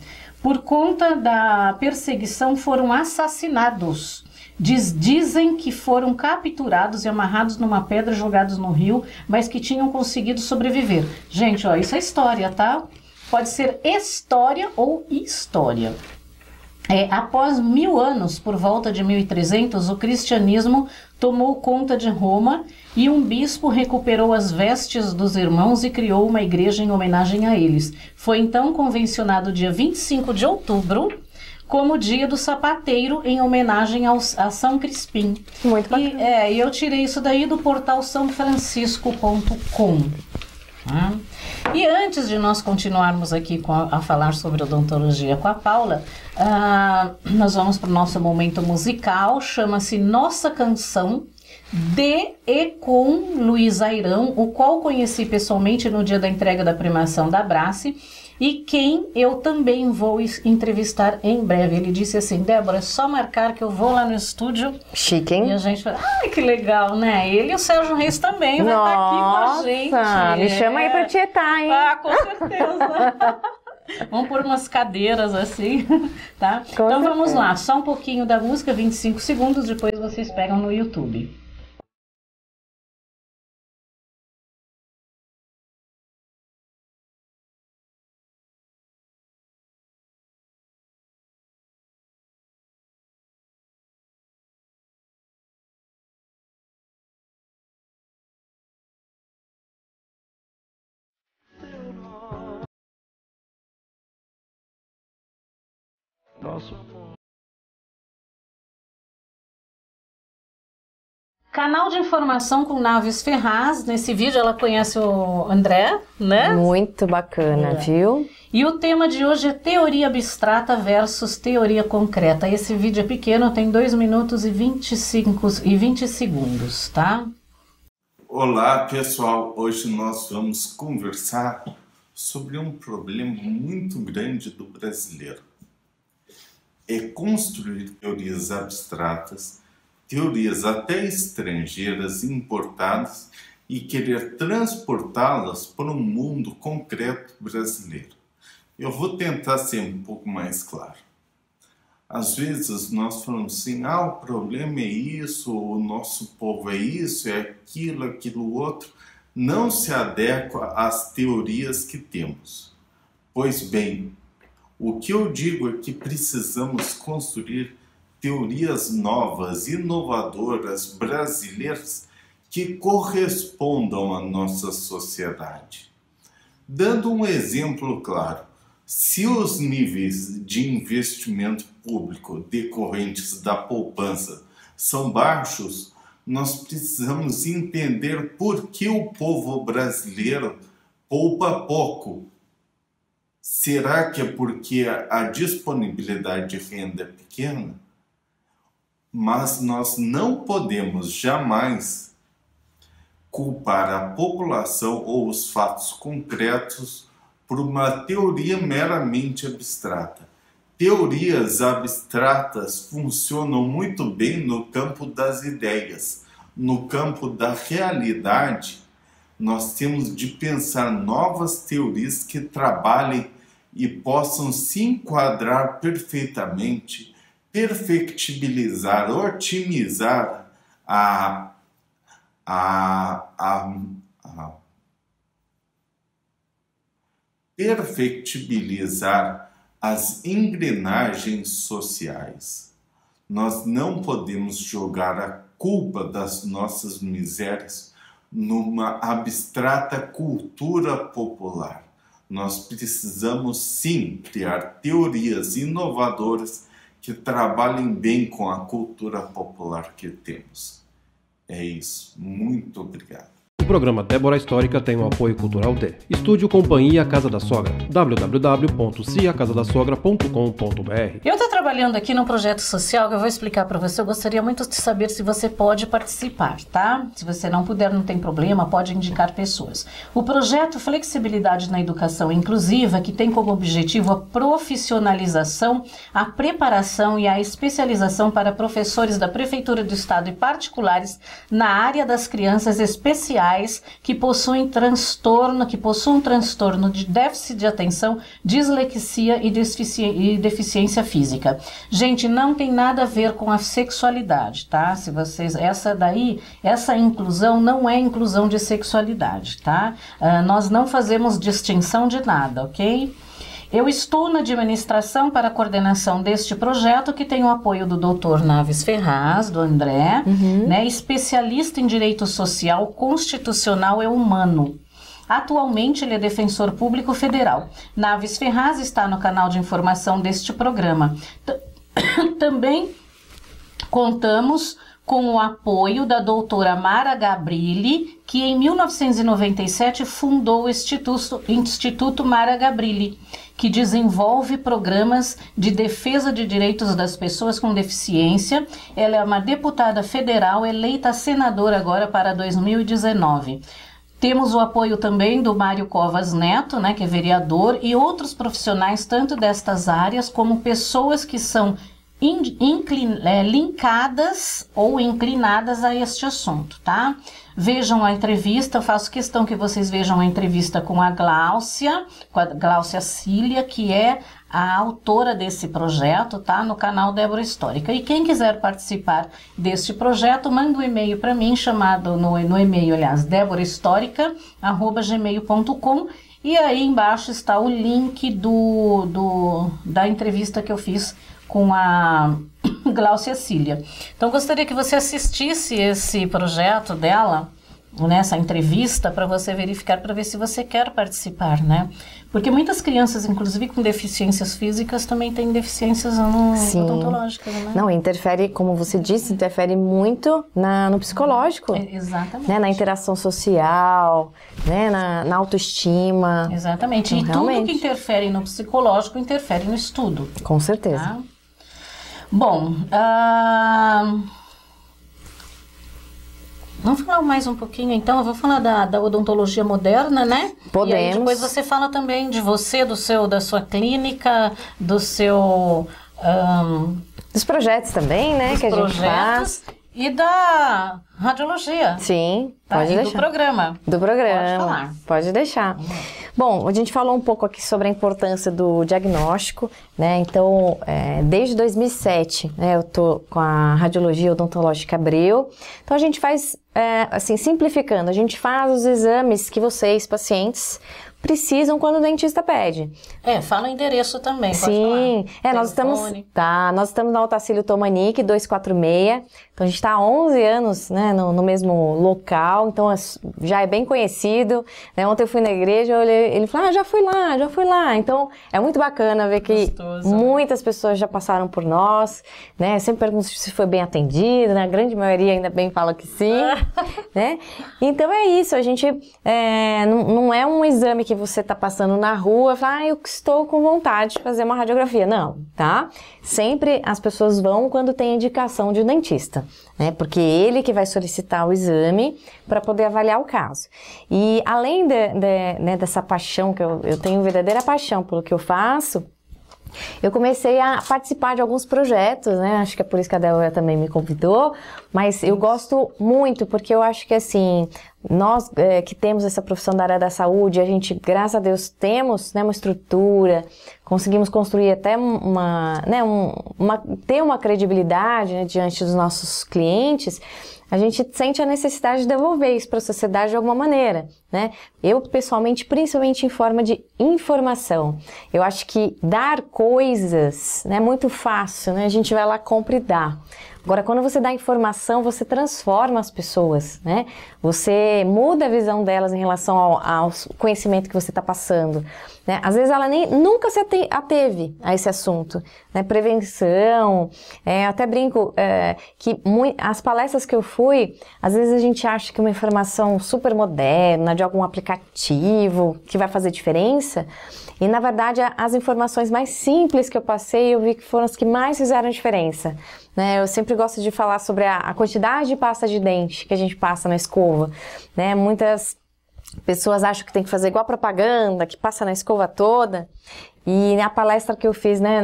Por conta da perseguição foram assassinados. Dizem que foram capturados e amarrados numa pedra, jogados no rio, mas que tinham conseguido sobreviver. Gente, ó, isso é história, tá? Pode ser história ou história. Após 1000 anos, por volta de 1300, o cristianismo tomou conta de Roma e um bispo recuperou as vestes dos irmãos e criou uma igreja em homenagem a eles. Foi então convencionado dia 25 de outubro como o dia do sapateiro, em homenagem a São Crispim. Muito bacana. E eu tirei isso daí do portal sãofrancisco.com. E antes de nós continuarmos aqui a falar sobre odontologia com a Paula, nós vamos para o nosso momento musical, chama-se Nossa Canção, de e com Luiz Airão, o qual conheci pessoalmente no dia da entrega da premiação da Abrace, e quem eu também vou entrevistar em breve. Ele disse assim: Débora, é só marcar que eu vou lá no estúdio. Chique, hein? E a gente fala, ai, que legal, né? Ele e o Sérgio Reis também vai estar aqui com a gente. Me chama aí pra tietar, hein? Com certeza. Vamos pôr umas cadeiras assim, tá? Então vamos lá, só um pouquinho da música, 25 segundos, depois vocês pegam no YouTube. Canal de informação com Naves Ferraz. Nesse vídeo ela conhece o André, né? Muito bacana, viu? E o tema de hoje é teoria abstrata versus teoria concreta. Esse vídeo é pequeno, tem 2 minutos e 20 segundos, tá? Olá, pessoal. Hoje nós vamos conversar sobre um problema muito grande do brasileiro. É construir teorias abstratas, teorias até estrangeiras importadas e querer transportá-las para um mundo concreto brasileiro. Eu vou tentar ser um pouco mais claro. Às vezes nós falamos assim, o problema é isso, o nosso povo é isso, é aquilo outro. Não se adequa às teorias que temos. Pois bem, o que eu digo é que precisamos construir teorias novas, inovadoras, brasileiras, que correspondam à nossa sociedade. Dando um exemplo claro, se os níveis de investimento público decorrentes da poupança são baixos, nós precisamos entender por que o povo brasileiro poupa pouco. Será que é porque a disponibilidade de renda é pequena? Mas nós não podemos jamais culpar a população ou os fatos concretos por uma teoria meramente abstrata. Teorias abstratas funcionam muito bem no campo das ideias. No campo da realidade, nós temos de pensar novas teorias que trabalhem e possam se enquadrar perfeitamente, perfectibilizar, otimizar perfectibilizar as engrenagens sociais. Nós não podemos jogar a culpa das nossas misérias numa abstrata cultura popular. Nós precisamos sim criar teorias inovadoras que trabalhem bem com a cultura popular que temos. É isso. Muito obrigado. programa Débora Histórica tem o apoio cultural de Estúdio Companhia Casa da Sogra, www.ciacasadasogra.com.br. Eu estou trabalhando aqui num projeto social que eu vou explicar para você. Eu gostaria muito de saber se você pode participar, tá? Se você não puder, não tem problema, pode indicar pessoas. O projeto Flexibilidade na Educação Inclusiva, que tem como objetivo a profissionalização, a preparação e a especialização para professores da Prefeitura do Estado e particulares na área das crianças especiais que possuem transtorno de déficit de atenção, dislexia e deficiência física. Gente, não tem nada a ver com a sexualidade, tá? Se vocês, essa inclusão não é inclusão de sexualidade, tá? Nós não fazemos distinção de nada, ok? Eu estou na administração para a coordenação deste projeto, que tem o apoio do Dr. Naves Ferraz, do André, né, especialista em direito social, constitucional e humano. Atualmente ele é defensor público federal. Naves Ferraz está no canal de informação deste programa. Também contamos com o apoio da doutora Mara Gabrilli, que em 1997 fundou o Instituto Mara Gabrilli, que desenvolve programas de defesa de direitos das pessoas com deficiência. Ela é uma deputada federal eleita senadora agora para 2019. Temos o apoio também do Mário Covas Neto, né, que é vereador, e outros profissionais, tanto destas áreas como pessoas que são linkadas ou inclinadas a este assunto, tá? Vejam a entrevista, eu faço questão que vocês vejam a entrevista com a Gláucia Cília, que é a autora desse projeto, tá? No canal Débora Histórica. E quem quiser participar deste projeto, manda um e-mail para mim, chamado no e-mail, aliás, deborahistorica@gmail.com, e aí embaixo está o link da entrevista que eu fiz com a Gláucia Cília. Então, gostaria que você assistisse esse projeto dela, nessa entrevista, para você verificar, para ver se você quer participar, né? Porque muitas crianças, inclusive com deficiências físicas, também têm deficiências odontológicas, né? Não, interfere, como você disse, interfere muito no psicológico. Exatamente. Né? Na interação social, né? Na autoestima. Exatamente. Então, e realmente, tudo que interfere no psicológico, interfere no estudo. Com certeza. Tá? Bom, vamos falar mais um pouquinho, então. Eu vou falar da odontologia moderna, né? Podemos. E aí depois você fala também de você, da sua clínica, do seu... dos projetos também, né? Que a gente faz. E da radiologia. Sim, pode deixar. Do programa. Do programa. Pode falar. Pode deixar. Bom, a gente falou um pouco aqui sobre a importância do diagnóstico, né? Então, desde 2007, né, eu tô com a Radiologia Odontológica Abreu. Então, a gente faz, assim, simplificando, a gente faz os exames que vocês, pacientes, precisam quando o dentista pede. Fala o endereço também, pode Sim, falar. nós estamos na Otacílio Tomanique 246, então a gente está há 11 anos, né, no mesmo local, então já é bem conhecido, né? Ontem eu fui na igreja, ele falou, já fui lá, então é muito bacana ver que muitas pessoas já passaram por nós, né, eu sempre pergunto se foi bem atendido, né, a grande maioria ainda bem fala que sim, né, então é isso, a gente, não é um exame que você está passando na rua e fala, eu estou com vontade de fazer uma radiografia. Não, tá? Sempre as pessoas vão quando tem indicação de um dentista, né? Porque ele que vai solicitar o exame para poder avaliar o caso. E além né, dessa paixão, que eu tenho verdadeira paixão pelo que eu faço, eu comecei a participar de alguns projetos, né? Acho que é por isso que a Débora também me convidou, mas eu gosto muito, porque eu acho que, assim, nós que temos essa profissão da área da saúde, a gente, graças a Deus, temos, né, uma estrutura, conseguimos construir até ter uma credibilidade, né, diante dos nossos clientes. A gente sente a necessidade de devolver isso para a sociedade de alguma maneira, né? Eu, pessoalmente, principalmente em forma de informação. Eu acho que dar coisas, né, é muito fácil, né? A gente vai lá, compra e dá. Agora, quando você dá informação, você transforma as pessoas, né? Você muda a visão delas em relação ao conhecimento que você está passando. né? Às vezes ela nunca se ateve a esse assunto, né? Prevenção, até brinco que as palestras que eu fui, às vezes a gente acha que uma informação super moderna, de algum aplicativo, que vai fazer diferença, e na verdade as informações mais simples que eu passei, eu vi que foram as que mais fizeram diferença, né? Eu sempre gosto de falar sobre a quantidade de pasta de dente que a gente passa na escova, né? Muitas pessoas acham que tem que fazer igual a propaganda, que passa na escova toda. E na palestra que eu fiz, né,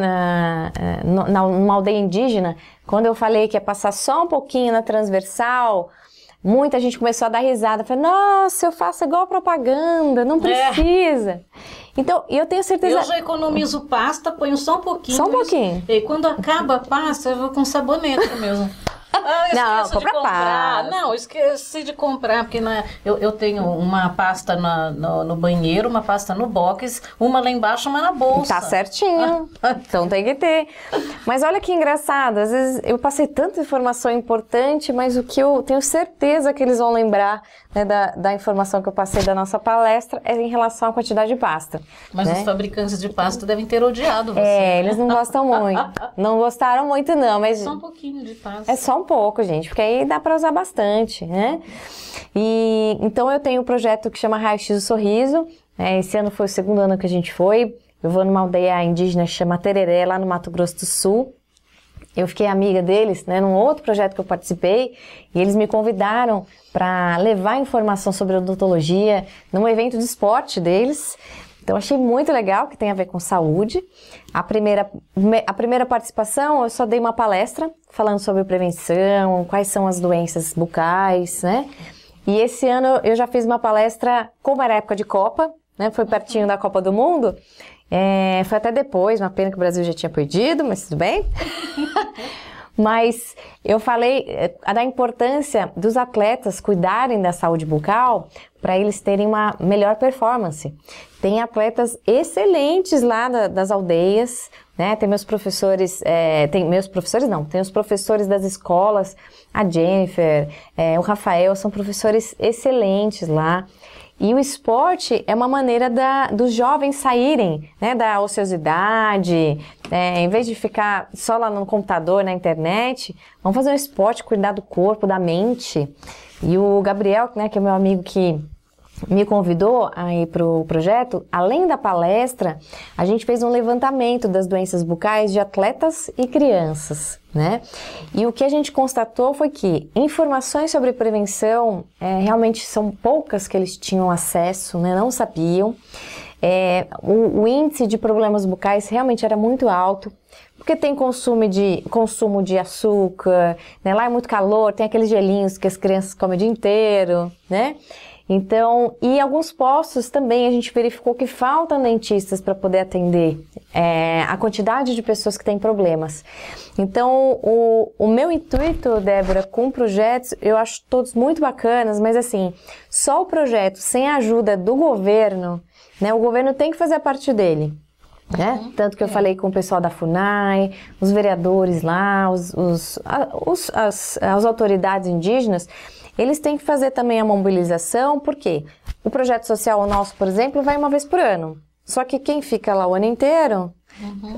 numa aldeia indígena, quando eu falei que ia passar só um pouquinho na transversal, muita gente começou a dar risada. Falei, nossa, eu faço igual a propaganda, não precisa. Então, eu tenho certeza... Eu já economizo pasta, ponho só um pouquinho. Só um pouquinho. E quando acaba a pasta, eu vou com sabonete mesmo. Não, compra pasta. Não, esqueci de comprar, porque eu tenho uma pasta no banheiro, uma pasta no box, uma lá embaixo, uma na bolsa. Tá certinho, então tem que ter. Mas olha que engraçado, às vezes eu passei tanta informação importante, mas o que eu tenho certeza que eles vão lembrar, né, da informação que eu passei da nossa palestra é em relação à quantidade de pasta. Mas né? Os fabricantes de pasta devem ter odiado você. Eles não gostam muito. Não gostaram muito não, mas... Só um pouquinho de pasta. É só um pouco, gente, porque aí dá para usar bastante, né? E então eu tenho um projeto que chama Raio X do Sorriso. Esse ano foi o segundo ano que a gente foi. Eu vou numa aldeia indígena que chama Tereré, lá no Mato Grosso do Sul. Eu fiquei amiga deles, né, num outro projeto que eu participei, e eles me convidaram para levar informação sobre odontologia num evento de esporte deles. Então, achei muito legal, que tem a ver com saúde. A primeira participação, eu só dei uma palestra falando sobre prevenção, quais são as doenças bucais, né? E esse ano eu já fiz uma palestra, como era época de Copa, né? Foi pertinho da Copa do Mundo. Foi até depois, uma pena que o Brasil já tinha perdido, mas tudo bem. Mas eu falei da importância dos atletas cuidarem da saúde bucal para eles terem uma melhor performance. Tem atletas excelentes lá das aldeias, né? Tem meus professores, tem os professores das escolas, a Jennifer, o Rafael, são professores excelentes lá. E o esporte é uma maneira dos jovens saírem, né, da ociosidade, em vez de ficar só lá no computador, na internet, vamos fazer um esporte, cuidar do corpo, da mente. E o Gabriel, né, que é meu amigo que me convidou a ir para o projeto, além da palestra, a gente fez um levantamento das doenças bucais de atletas e crianças, né? E o que a gente constatou foi que informações sobre prevenção realmente são poucas que eles tinham acesso, né? Não sabiam. O índice de problemas bucais realmente era muito alto, porque tem consumo de açúcar, né? Lá é muito calor, tem aqueles gelinhos que as crianças comem o dia inteiro, né? Então, e alguns postos também a gente verificou que faltam dentistas para poder atender a quantidade de pessoas que têm problemas. Então, o meu intuito, Débora, com projetos, eu acho todos muito bacanas, mas assim, só o projeto sem a ajuda do governo, né? O governo tem que fazer a parte dele. Né? Tanto que eu falei com o pessoal da FUNAI, os vereadores lá, as autoridades indígenas, eles têm que fazer também a mobilização, porque o projeto social nosso, por exemplo, vai uma vez por ano. Só que quem fica lá o ano inteiro,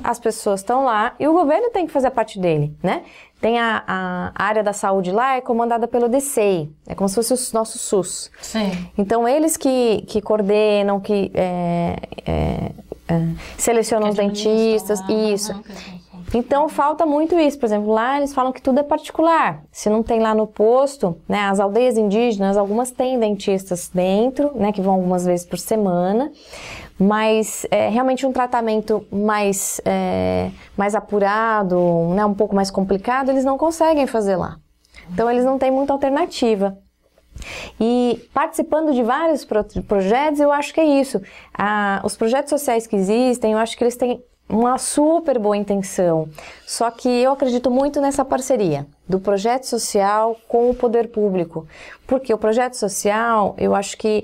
as pessoas estão lá e o governo tem que fazer a parte dele, né? Tem a área da saúde lá, é comandada pelo DCEI, é como se fosse o nosso SUS. Sim. Então, eles que coordenam, que selecionam os dentistas, isso. Então, falta muito isso. Por exemplo, lá eles falam que tudo é particular. Se não tem lá no posto, né, as aldeias indígenas, algumas têm dentistas dentro, né, que vão algumas vezes por semana, mas realmente um tratamento mais apurado, né, um pouco mais complicado, eles não conseguem fazer lá. Então, eles não têm muita alternativa. E participando de vários projetos, eu acho que é isso. Os projetos sociais que existem, eu acho que eles têm uma super boa intenção, só que eu acredito muito nessa parceria do projeto social com o poder público, porque o projeto social, eu acho que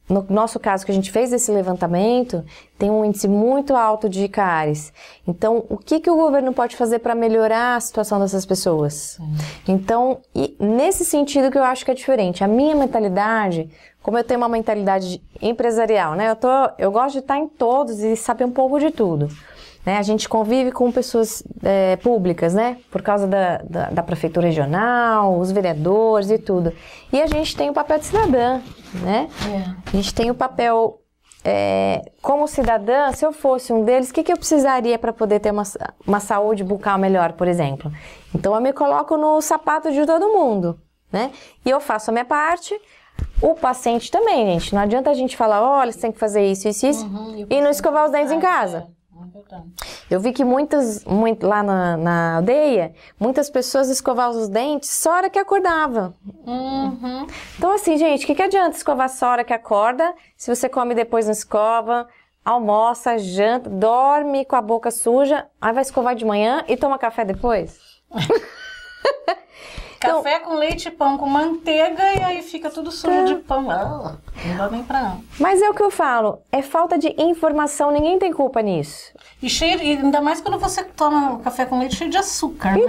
no nosso caso, que a gente fez esse levantamento, tem um índice muito alto de cáries. Então, o que o governo pode fazer para melhorar a situação dessas pessoas? Então, nesse sentido que eu acho que é diferente. A minha mentalidade, como eu tenho uma mentalidade empresarial, né? Eu gosto de estar em todos e saber um pouco de tudo. Né? A gente convive com pessoas públicas, né? Por causa da prefeitura regional, os vereadores e tudo. E a gente tem o papel de cidadã, né? A gente tem o papel, como cidadã, se eu fosse um deles, o que eu precisaria para poder ter uma saúde bucal melhor, por exemplo? Então, eu me coloco no sapato de todo mundo, né? E eu faço a minha parte. O paciente também, gente. Não adianta a gente falar, olha, você tem que fazer isso, isso, isso, e não escovar os dentes em casa. Eu vi que lá na aldeia, muitas pessoas escovavam os dentes só a hora que acordava. Então assim, gente, o que adianta escovar só a hora que acorda, se você come depois não escova, almoça, janta, dorme com a boca suja, aí vai escovar de manhã e toma café depois? Café com leite e pão com manteiga e aí fica tudo sujo de pão. Não dá nem pra... Mas é o que eu falo, é falta de informação, ninguém tem culpa nisso. E ainda mais quando você toma café com leite cheio de açúcar, né?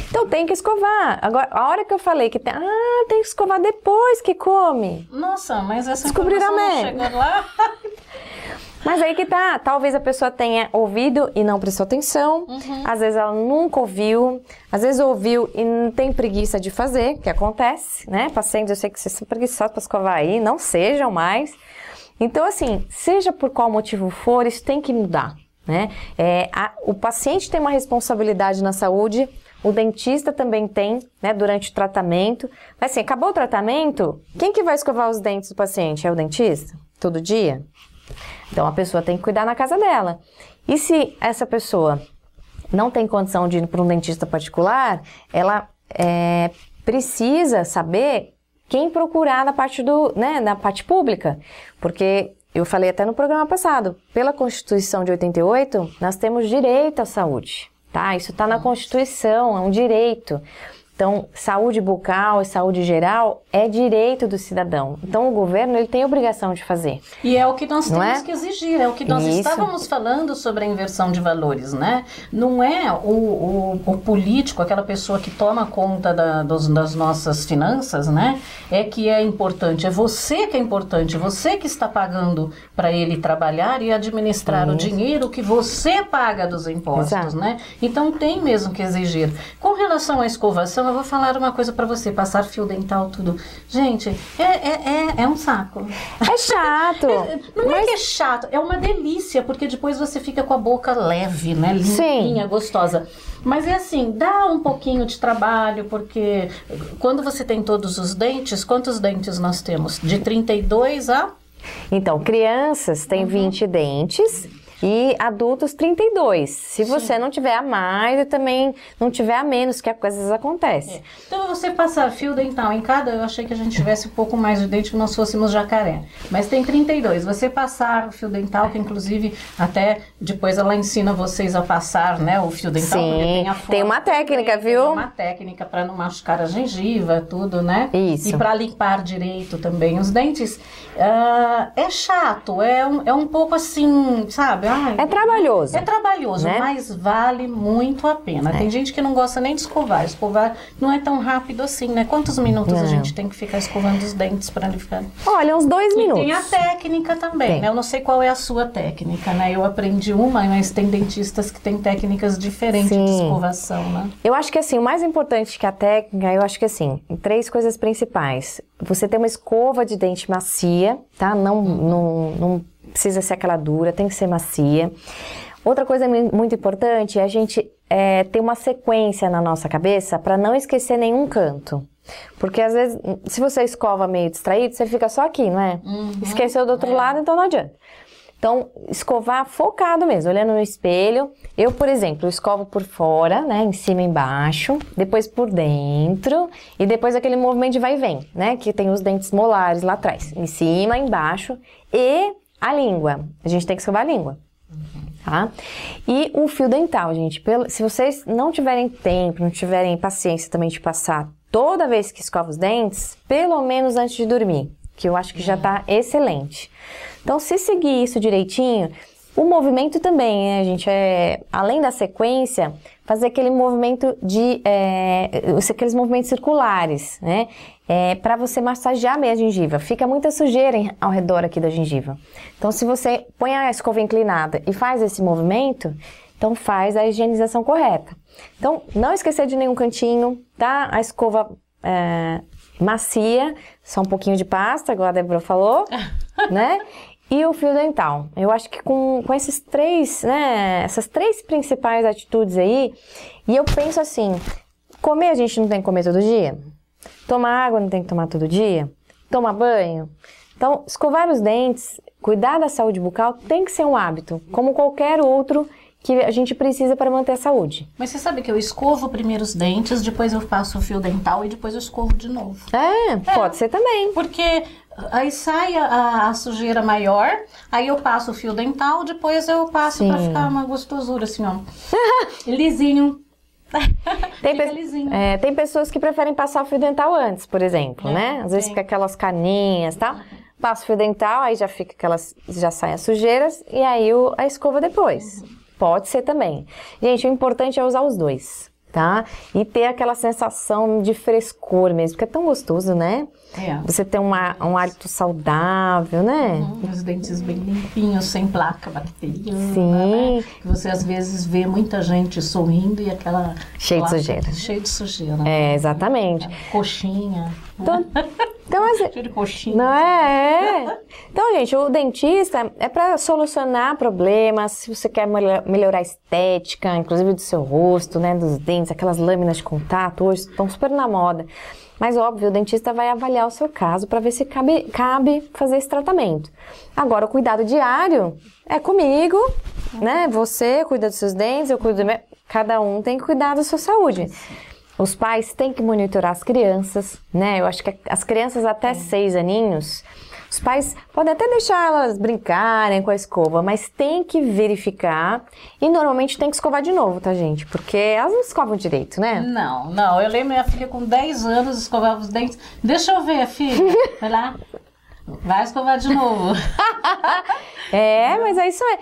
Então tem que escovar. Agora, a hora que eu falei que tem que escovar depois que come. Nossa, mas essa Descobriram informação não chegou lá... Mas aí que tá, talvez a pessoa tenha ouvido e não prestou atenção, às vezes ela nunca ouviu, às vezes ouviu e não tem preguiça de fazer, que acontece, né? Pacientes, eu sei que vocês são preguiçosos para escovar aí, não sejam mais. Então, assim, seja por qual motivo for, isso tem que mudar, né? O paciente tem uma responsabilidade na saúde, o dentista também tem, né, durante o tratamento. Mas assim, acabou o tratamento, quem que vai escovar os dentes do paciente? É o dentista? Todo dia? Então, a pessoa tem que cuidar na casa dela. E se essa pessoa não tem condição de ir para um dentista particular, ela precisa saber quem procurar na parte na parte pública. Porque, eu falei até no programa passado, pela Constituição de 88, nós temos direito à saúde, tá? Isso está na Constituição, é um direito. Então, saúde bucal e saúde geral é direito do cidadão. Então, o governo ele tem a obrigação de fazer. E é o que nós temos que exigir, é o que nós estávamos falando sobre a inversão de valores, né? Não é o político, aquela pessoa que toma conta das nossas finanças, né? É que é importante, é você que é importante, você que está pagando para ele trabalhar e administrar o dinheiro que você paga dos impostos, né? Então, tem mesmo que exigir. Com relação à escovação, eu vou falar uma coisa pra você, passar fio dental, tudo. Gente, é um saco. É chato. É que é chato, é uma delícia, porque depois você fica com a boca leve, né? Limpinha, gostosa. Mas é assim, dá um pouquinho de trabalho, porque quando você tem todos os dentes, quantos dentes nós temos? De 32 a... Então, crianças têm 20 dentes... E adultos 32. Se você não tiver a mais e também não tiver a menos, que às vezes acontece. Então, você passar fio dental em cada, eu achei que a gente tivesse um pouco mais de dente que nós fôssemos jacaré. Mas tem 32. Você passar o fio dental, que inclusive até depois ela ensina vocês a passar, né, o fio dental. Sim, porque tem a forma, tem uma técnica, viu? Tem uma técnica para não machucar a gengiva, tudo, né? Isso. E para limpar direito também os dentes. É chato, é um pouco assim, sabe? É trabalhoso. É trabalhoso, né? Mas vale muito a pena. Tem gente que não gosta nem de escovar. Escovar não é tão rápido assim, né? Quantos minutos a gente tem que ficar escovando os dentes para ele ficar... Olha, uns 2 minutos. E tem a técnica também, né? Eu não sei qual é a sua técnica, né? Eu aprendi uma, mas tem dentistas que têm técnicas diferentes de escovação, né? Eu acho que assim, o mais importante que a técnica, eu acho que assim, 3 coisas principais. Você tem uma escova de dente macia, tá? Não precisa ser aquela dura, tem que ser macia. Outra coisa muito importante é a gente ter uma sequência na nossa cabeça para não esquecer nenhum canto. Porque às vezes, se você escova meio distraído, você fica só aqui, não é? Esqueceu do outro lado, então não adianta. Então, escovar focado mesmo, olhando no espelho. Eu, por exemplo, escovo por fora, né? Em cima e embaixo, depois por dentro e depois aquele movimento de vai e vem, né? Que tem os dentes molares lá atrás. Em cima, embaixo e a língua. A gente tem que escovar a língua. Tá? E o fio dental, gente. Se vocês não tiverem tempo, não tiverem paciência também de passar toda vez que escova os dentes, pelo menos antes de dormir. que eu acho que já tá excelente. Então, se seguir isso direitinho, o movimento também, né, gente? Além da sequência, fazer aquele movimento aqueles movimentos circulares, né? Para você massagear meio a gengiva. Fica muita sujeira ao redor aqui da gengiva. Então, se você põe a escova inclinada e faz esse movimento, então faz a higienização correta. Então, não esquecer de nenhum cantinho, tá? A escova macia, só um pouquinho de pasta, igual a Débora falou, né? E o fio dental. Eu acho que com esses três, né, essas três principais atitudes aí, e eu penso assim, comer a gente não tem que comer todo dia? Tomar água não tem que tomar todo dia? Tomar banho? Então, escovar os dentes, cuidar da saúde bucal tem que ser um hábito, como qualquer outro que a gente precisa para manter a saúde. Mas você sabe que eu escovo primeiro os dentes, depois eu passo o fio dental e depois eu escovo de novo. Pode ser também. Porque aí sai a sujeira maior, aí eu passo o fio dental, depois eu passo pra ficar uma gostosura assim, ó. Lisinho. Lisinho. Tem pessoas que preferem passar o fio dental antes, por exemplo, né? Às vezes fica aquelas caninhas e tal. Passa o fio dental, aí já saem as sujeiras e aí a escova depois. Pode ser também. Gente, o importante é usar os dois, tá? E ter aquela sensação de frescor mesmo, porque é tão gostoso, né? Você ter um hálito saudável, né? Os dentes bem limpinhos, sem placa bacteriana. Sim. Né? Que você às vezes vê muita gente sorrindo e aquela... Cheio de sujeira. Cheio de sujeira. Exatamente. Coxinha. Então, assim, cheio de coxinha. Não é? Então, gente, o dentista é para solucionar problemas, se você quer melhorar a estética, inclusive do seu rosto, né, dos dentes, aquelas lâminas de contato, hoje estão super na moda. Mas, óbvio, o dentista vai avaliar o seu caso para ver se cabe fazer esse tratamento. Agora, o cuidado diário é comigo, né? Você cuida dos seus dentes, eu cuido do meu... Cada um tem que cuidar da sua saúde. Os pais têm que monitorar as crianças, né? Eu acho que as crianças até 6 aninhos, os pais podem até deixar elas brincarem com a escova, mas tem que verificar e normalmente tem que escovar de novo, tá, gente? Porque elas não escovam direito, né? Não. Eu lembro minha filha com 10 anos escovava os dentes. Deixa eu ver, filha. Vai lá. Vai escovar de novo. Mas é isso aí.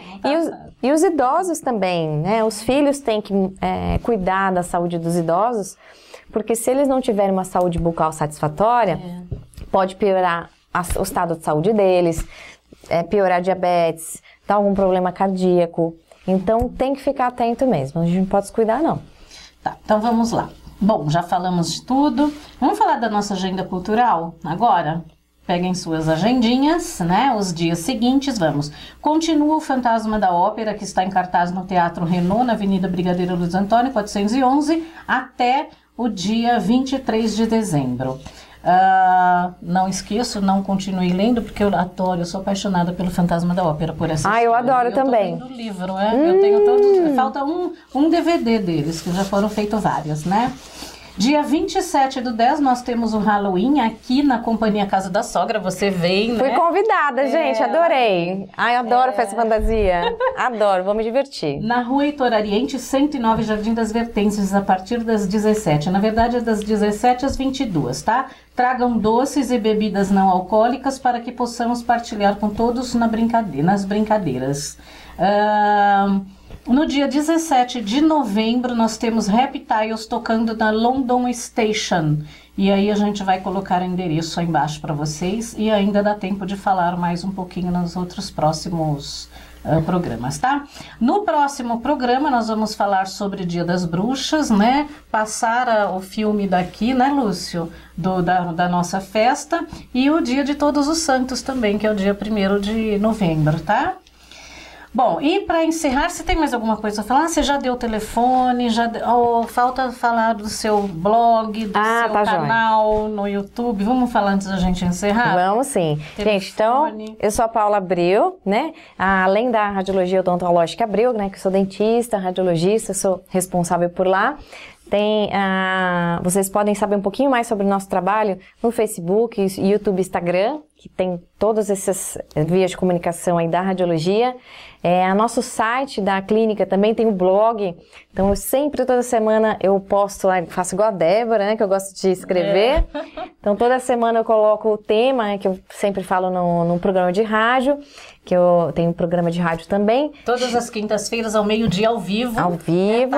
E os idosos também, né? Os filhos têm que cuidar da saúde dos idosos, porque se eles não tiverem uma saúde bucal satisfatória, pode piorar o estado de saúde deles, piorar a diabetes, dar algum problema cardíaco. Então, tem que ficar atento mesmo. A gente não pode descuidar, não. Tá, então vamos lá. Bom, já falamos de tudo. Vamos falar da nossa agenda cultural agora? Peguem suas agendinhas, né? Os dias seguintes, vamos. Continua o Fantasma da Ópera, que está em cartaz no Teatro Renault, na Avenida Brigadeiro Luiz Antônio, 411, até o dia 23 de dezembro. Não esqueço, não continue lendo, porque eu adoro, eu sou apaixonada pelo Fantasma da Ópera, por essa história. Eu adoro também. Eu tô lendo o livro, eu tenho todos, falta um DVD deles, que já foram feitos vários, né? Dia 27/10 nós temos o Halloween aqui na Companhia Casa da Sogra, você vem, né? Fui convidada, gente, adorei. Eu adoro festa fantasia, adoro, vou me divertir. Na Rua Heitor Ariente, 109, Jardim das Vertêncies, a partir das 17. Na verdade é das 17 às 22, tá? Tragam doces e bebidas não alcoólicas para que possamos partilhar com todos nas brincadeiras. No dia 17 de novembro, nós temos Reptiles tocando na London Station. E aí a gente vai colocar o endereço aí embaixo para vocês. E ainda dá tempo de falar mais um pouquinho nos outros próximos programas, tá? No próximo programa, nós vamos falar sobre o Dia das Bruxas, né? Passar o filme daqui, né, Lúcio? Da nossa festa. E o Dia de Todos os Santos também, que é o dia 1º de novembro, tá? Bom, e para encerrar, você tem mais alguma coisa a falar? Você já deu o telefone, falta falar do seu blog, do seu canal no YouTube. Vamos falar antes da gente encerrar? Vamos sim. Telefone. Gente, então, eu sou a Paula Abreu, né? Além da Radiologia Odontológica Abreu, né? Que eu sou dentista, radiologista, sou responsável por lá. Vocês podem saber um pouquinho mais sobre o nosso trabalho no Facebook, YouTube, Instagram, que tem todas essas vias de comunicação aí da radiologia. Nosso site da clínica também tem um blog, então eu sempre, toda semana, eu posto lá, faço igual a Débora, né, que eu gosto de escrever. Então toda semana eu coloco o tema, né, que eu sempre falo num programa de rádio, que eu tenho um programa de rádio também. Todas as quintas-feiras ao meio-dia, ao vivo. Ao vivo.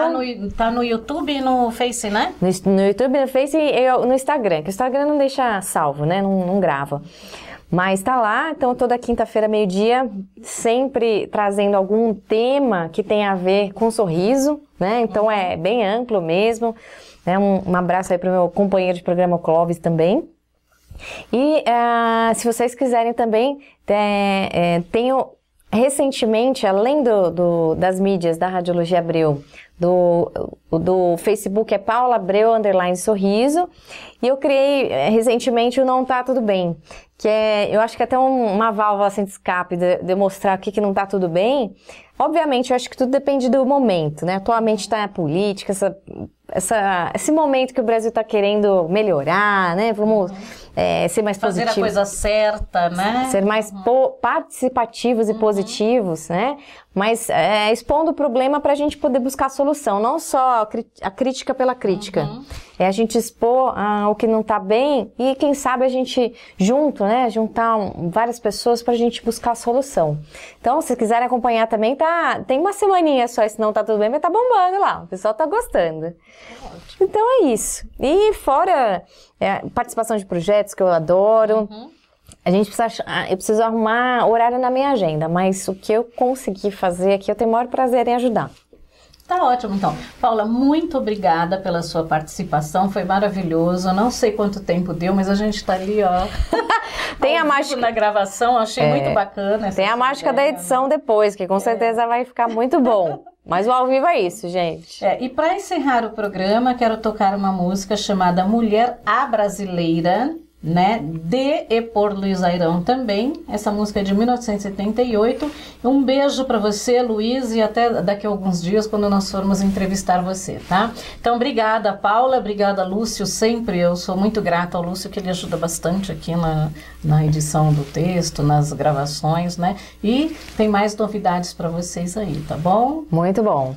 Tá no YouTube e no Face, né? No YouTube, no Face e no Instagram, que o Instagram não deixa salvo, né, não grava. Mas tá lá, então toda quinta-feira, meio-dia, sempre trazendo algum tema que tem a ver com sorriso, né? Então é bem amplo mesmo. Né? Um abraço aí pro meu companheiro de programa, Clóvis, também. E se vocês quiserem também, tenho recentemente, além das mídias da Radiologia Abreu, do Facebook é Paula Abreu _sorriso, e eu criei recentemente o Não Tá Tudo Bem, que eu acho que é até uma válvula assim, de escape, de mostrar o que não tá tudo bem. Obviamente, eu acho que tudo depende do momento, né? Atualmente está a política, esse momento que o Brasil está querendo melhorar, né? Vamos ser mais fazer positivos. A coisa certa, né? Ser mais participativos e positivos, né? Mas expondo o problema para a gente poder buscar a solução, não só a crítica pela crítica. É a gente expor o que não está bem e, quem sabe, a gente junto, né? Juntar várias pessoas para a gente buscar a solução. Então, se quiserem acompanhar também, tem uma semaninha só, se não tá tudo bem, mas tá bombando lá. O pessoal tá gostando. Então é isso. E fora participação de projetos que eu adoro. Eu preciso arrumar horário na minha agenda, mas o que eu consegui fazer aqui, eu tenho o maior prazer em ajudar. Tá ótimo, então. Paula, muito obrigada pela sua participação, foi maravilhoso. Eu não sei quanto tempo deu, mas a gente tá ali, ó. Tem a mágica na gravação, achei muito bacana. Tem a mágica da edição depois, que com certeza vai ficar muito bom. Mas o ao vivo é isso, gente. E para encerrar o programa, quero tocar uma música chamada Mulher a Brasileira, né, de e por Luiz Airão também. Essa música é de 1978. Um beijo para você, Luiz, e até daqui a alguns dias quando nós formos entrevistar você, tá? Então, obrigada, Paula, obrigada, Lúcio, sempre. Eu sou muito grata ao Lúcio, que ele ajuda bastante aqui na edição do texto, nas gravações, né? E tem mais novidades para vocês aí, tá bom? Muito bom.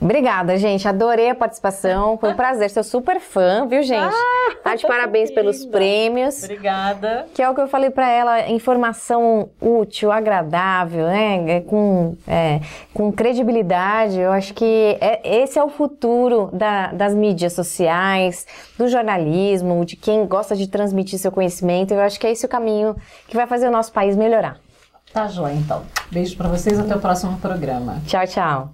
Obrigada, gente. Adorei a participação. Foi um prazer. Sou super fã, viu, gente? Tá de parabéns pelos prêmios. Obrigada. Que é o que eu falei pra ela, informação útil, agradável, né? Com credibilidade. Eu acho que esse é o futuro das mídias sociais, do jornalismo, de quem gosta de transmitir seu conhecimento. Eu acho que é esse o caminho que vai fazer o nosso país melhorar. Tá joia, então. Beijo pra vocês. Até o próximo programa. Tchau, tchau.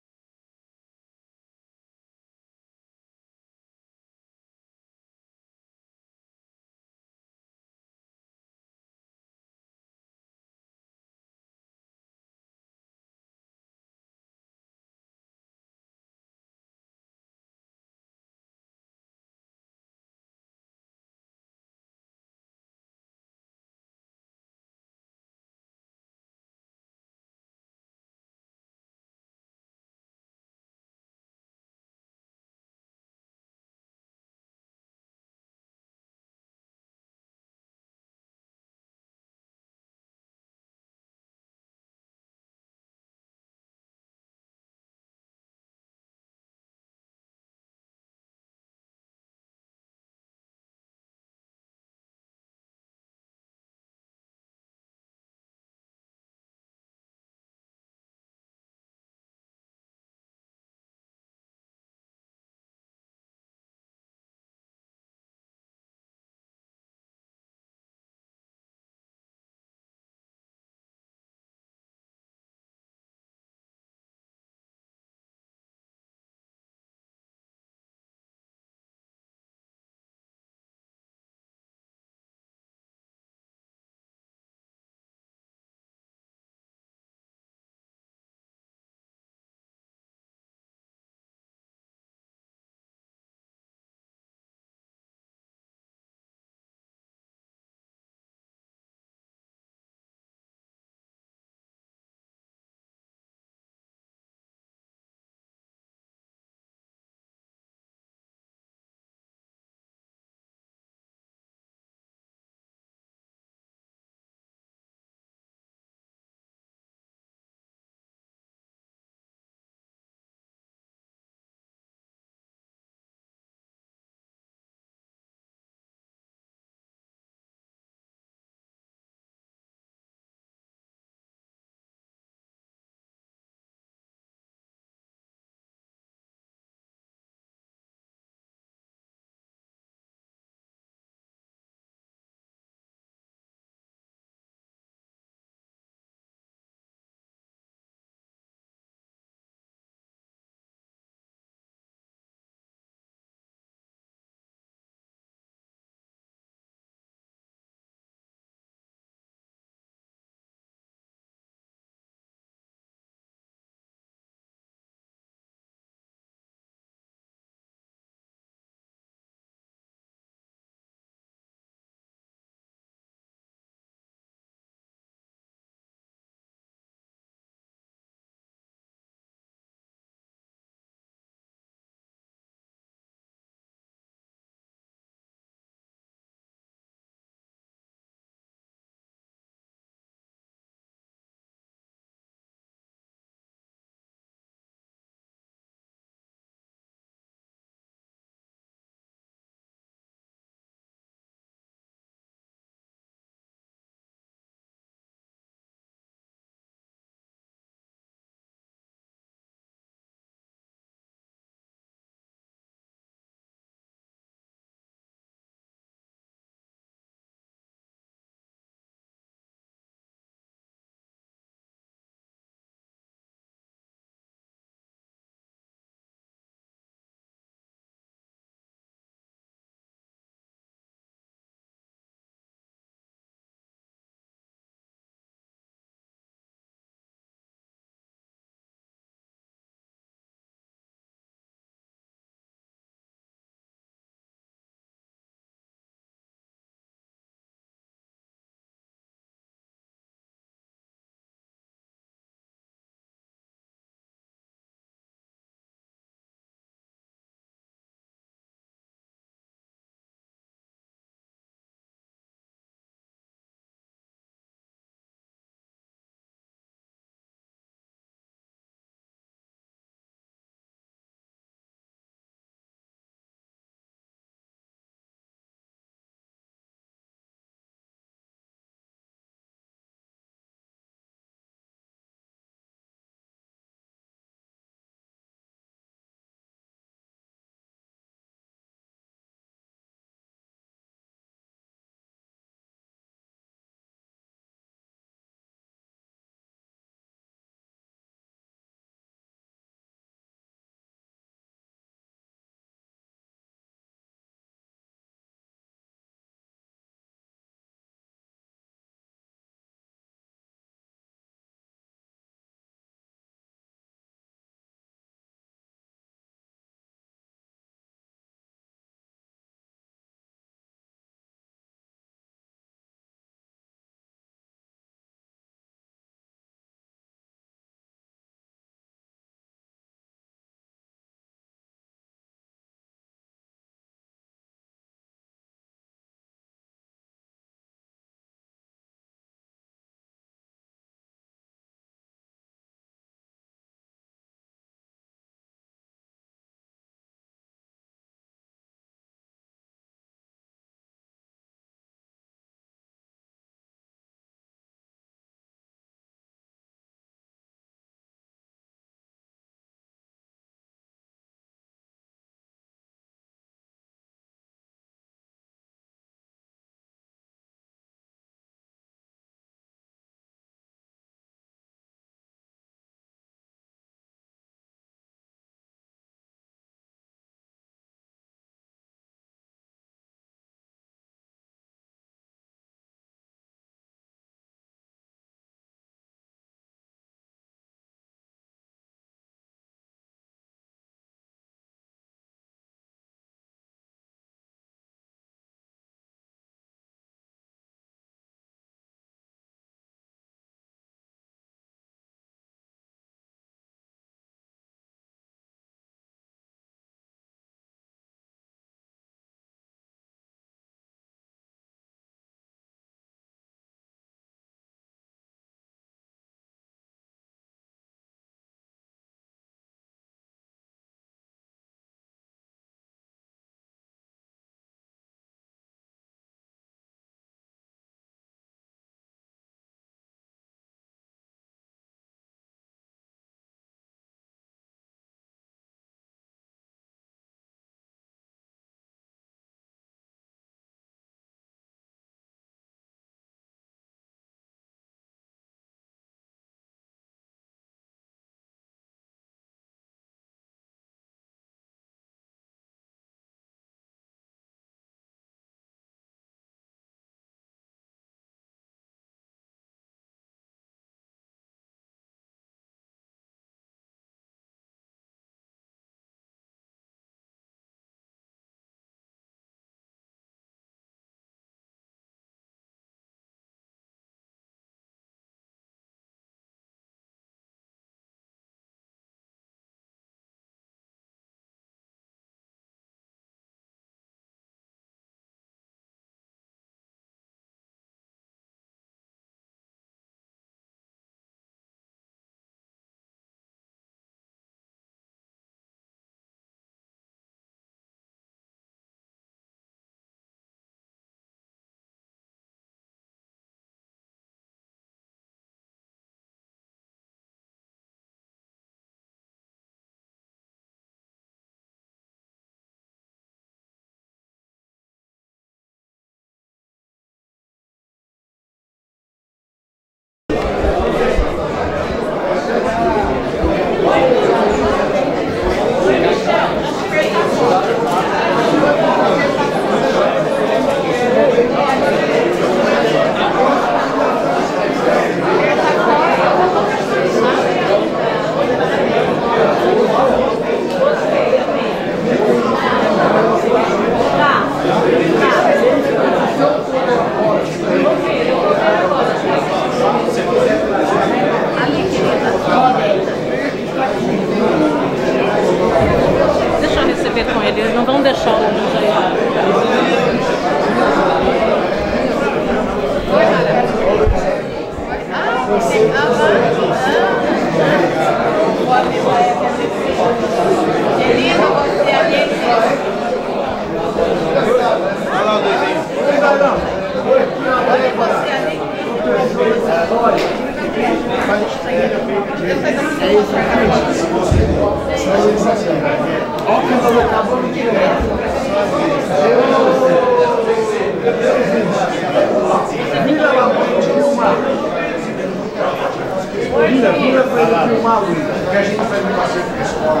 Vira pra ele filmar, Luiz, porque a gente vai no passeio com a escola.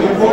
Eu vou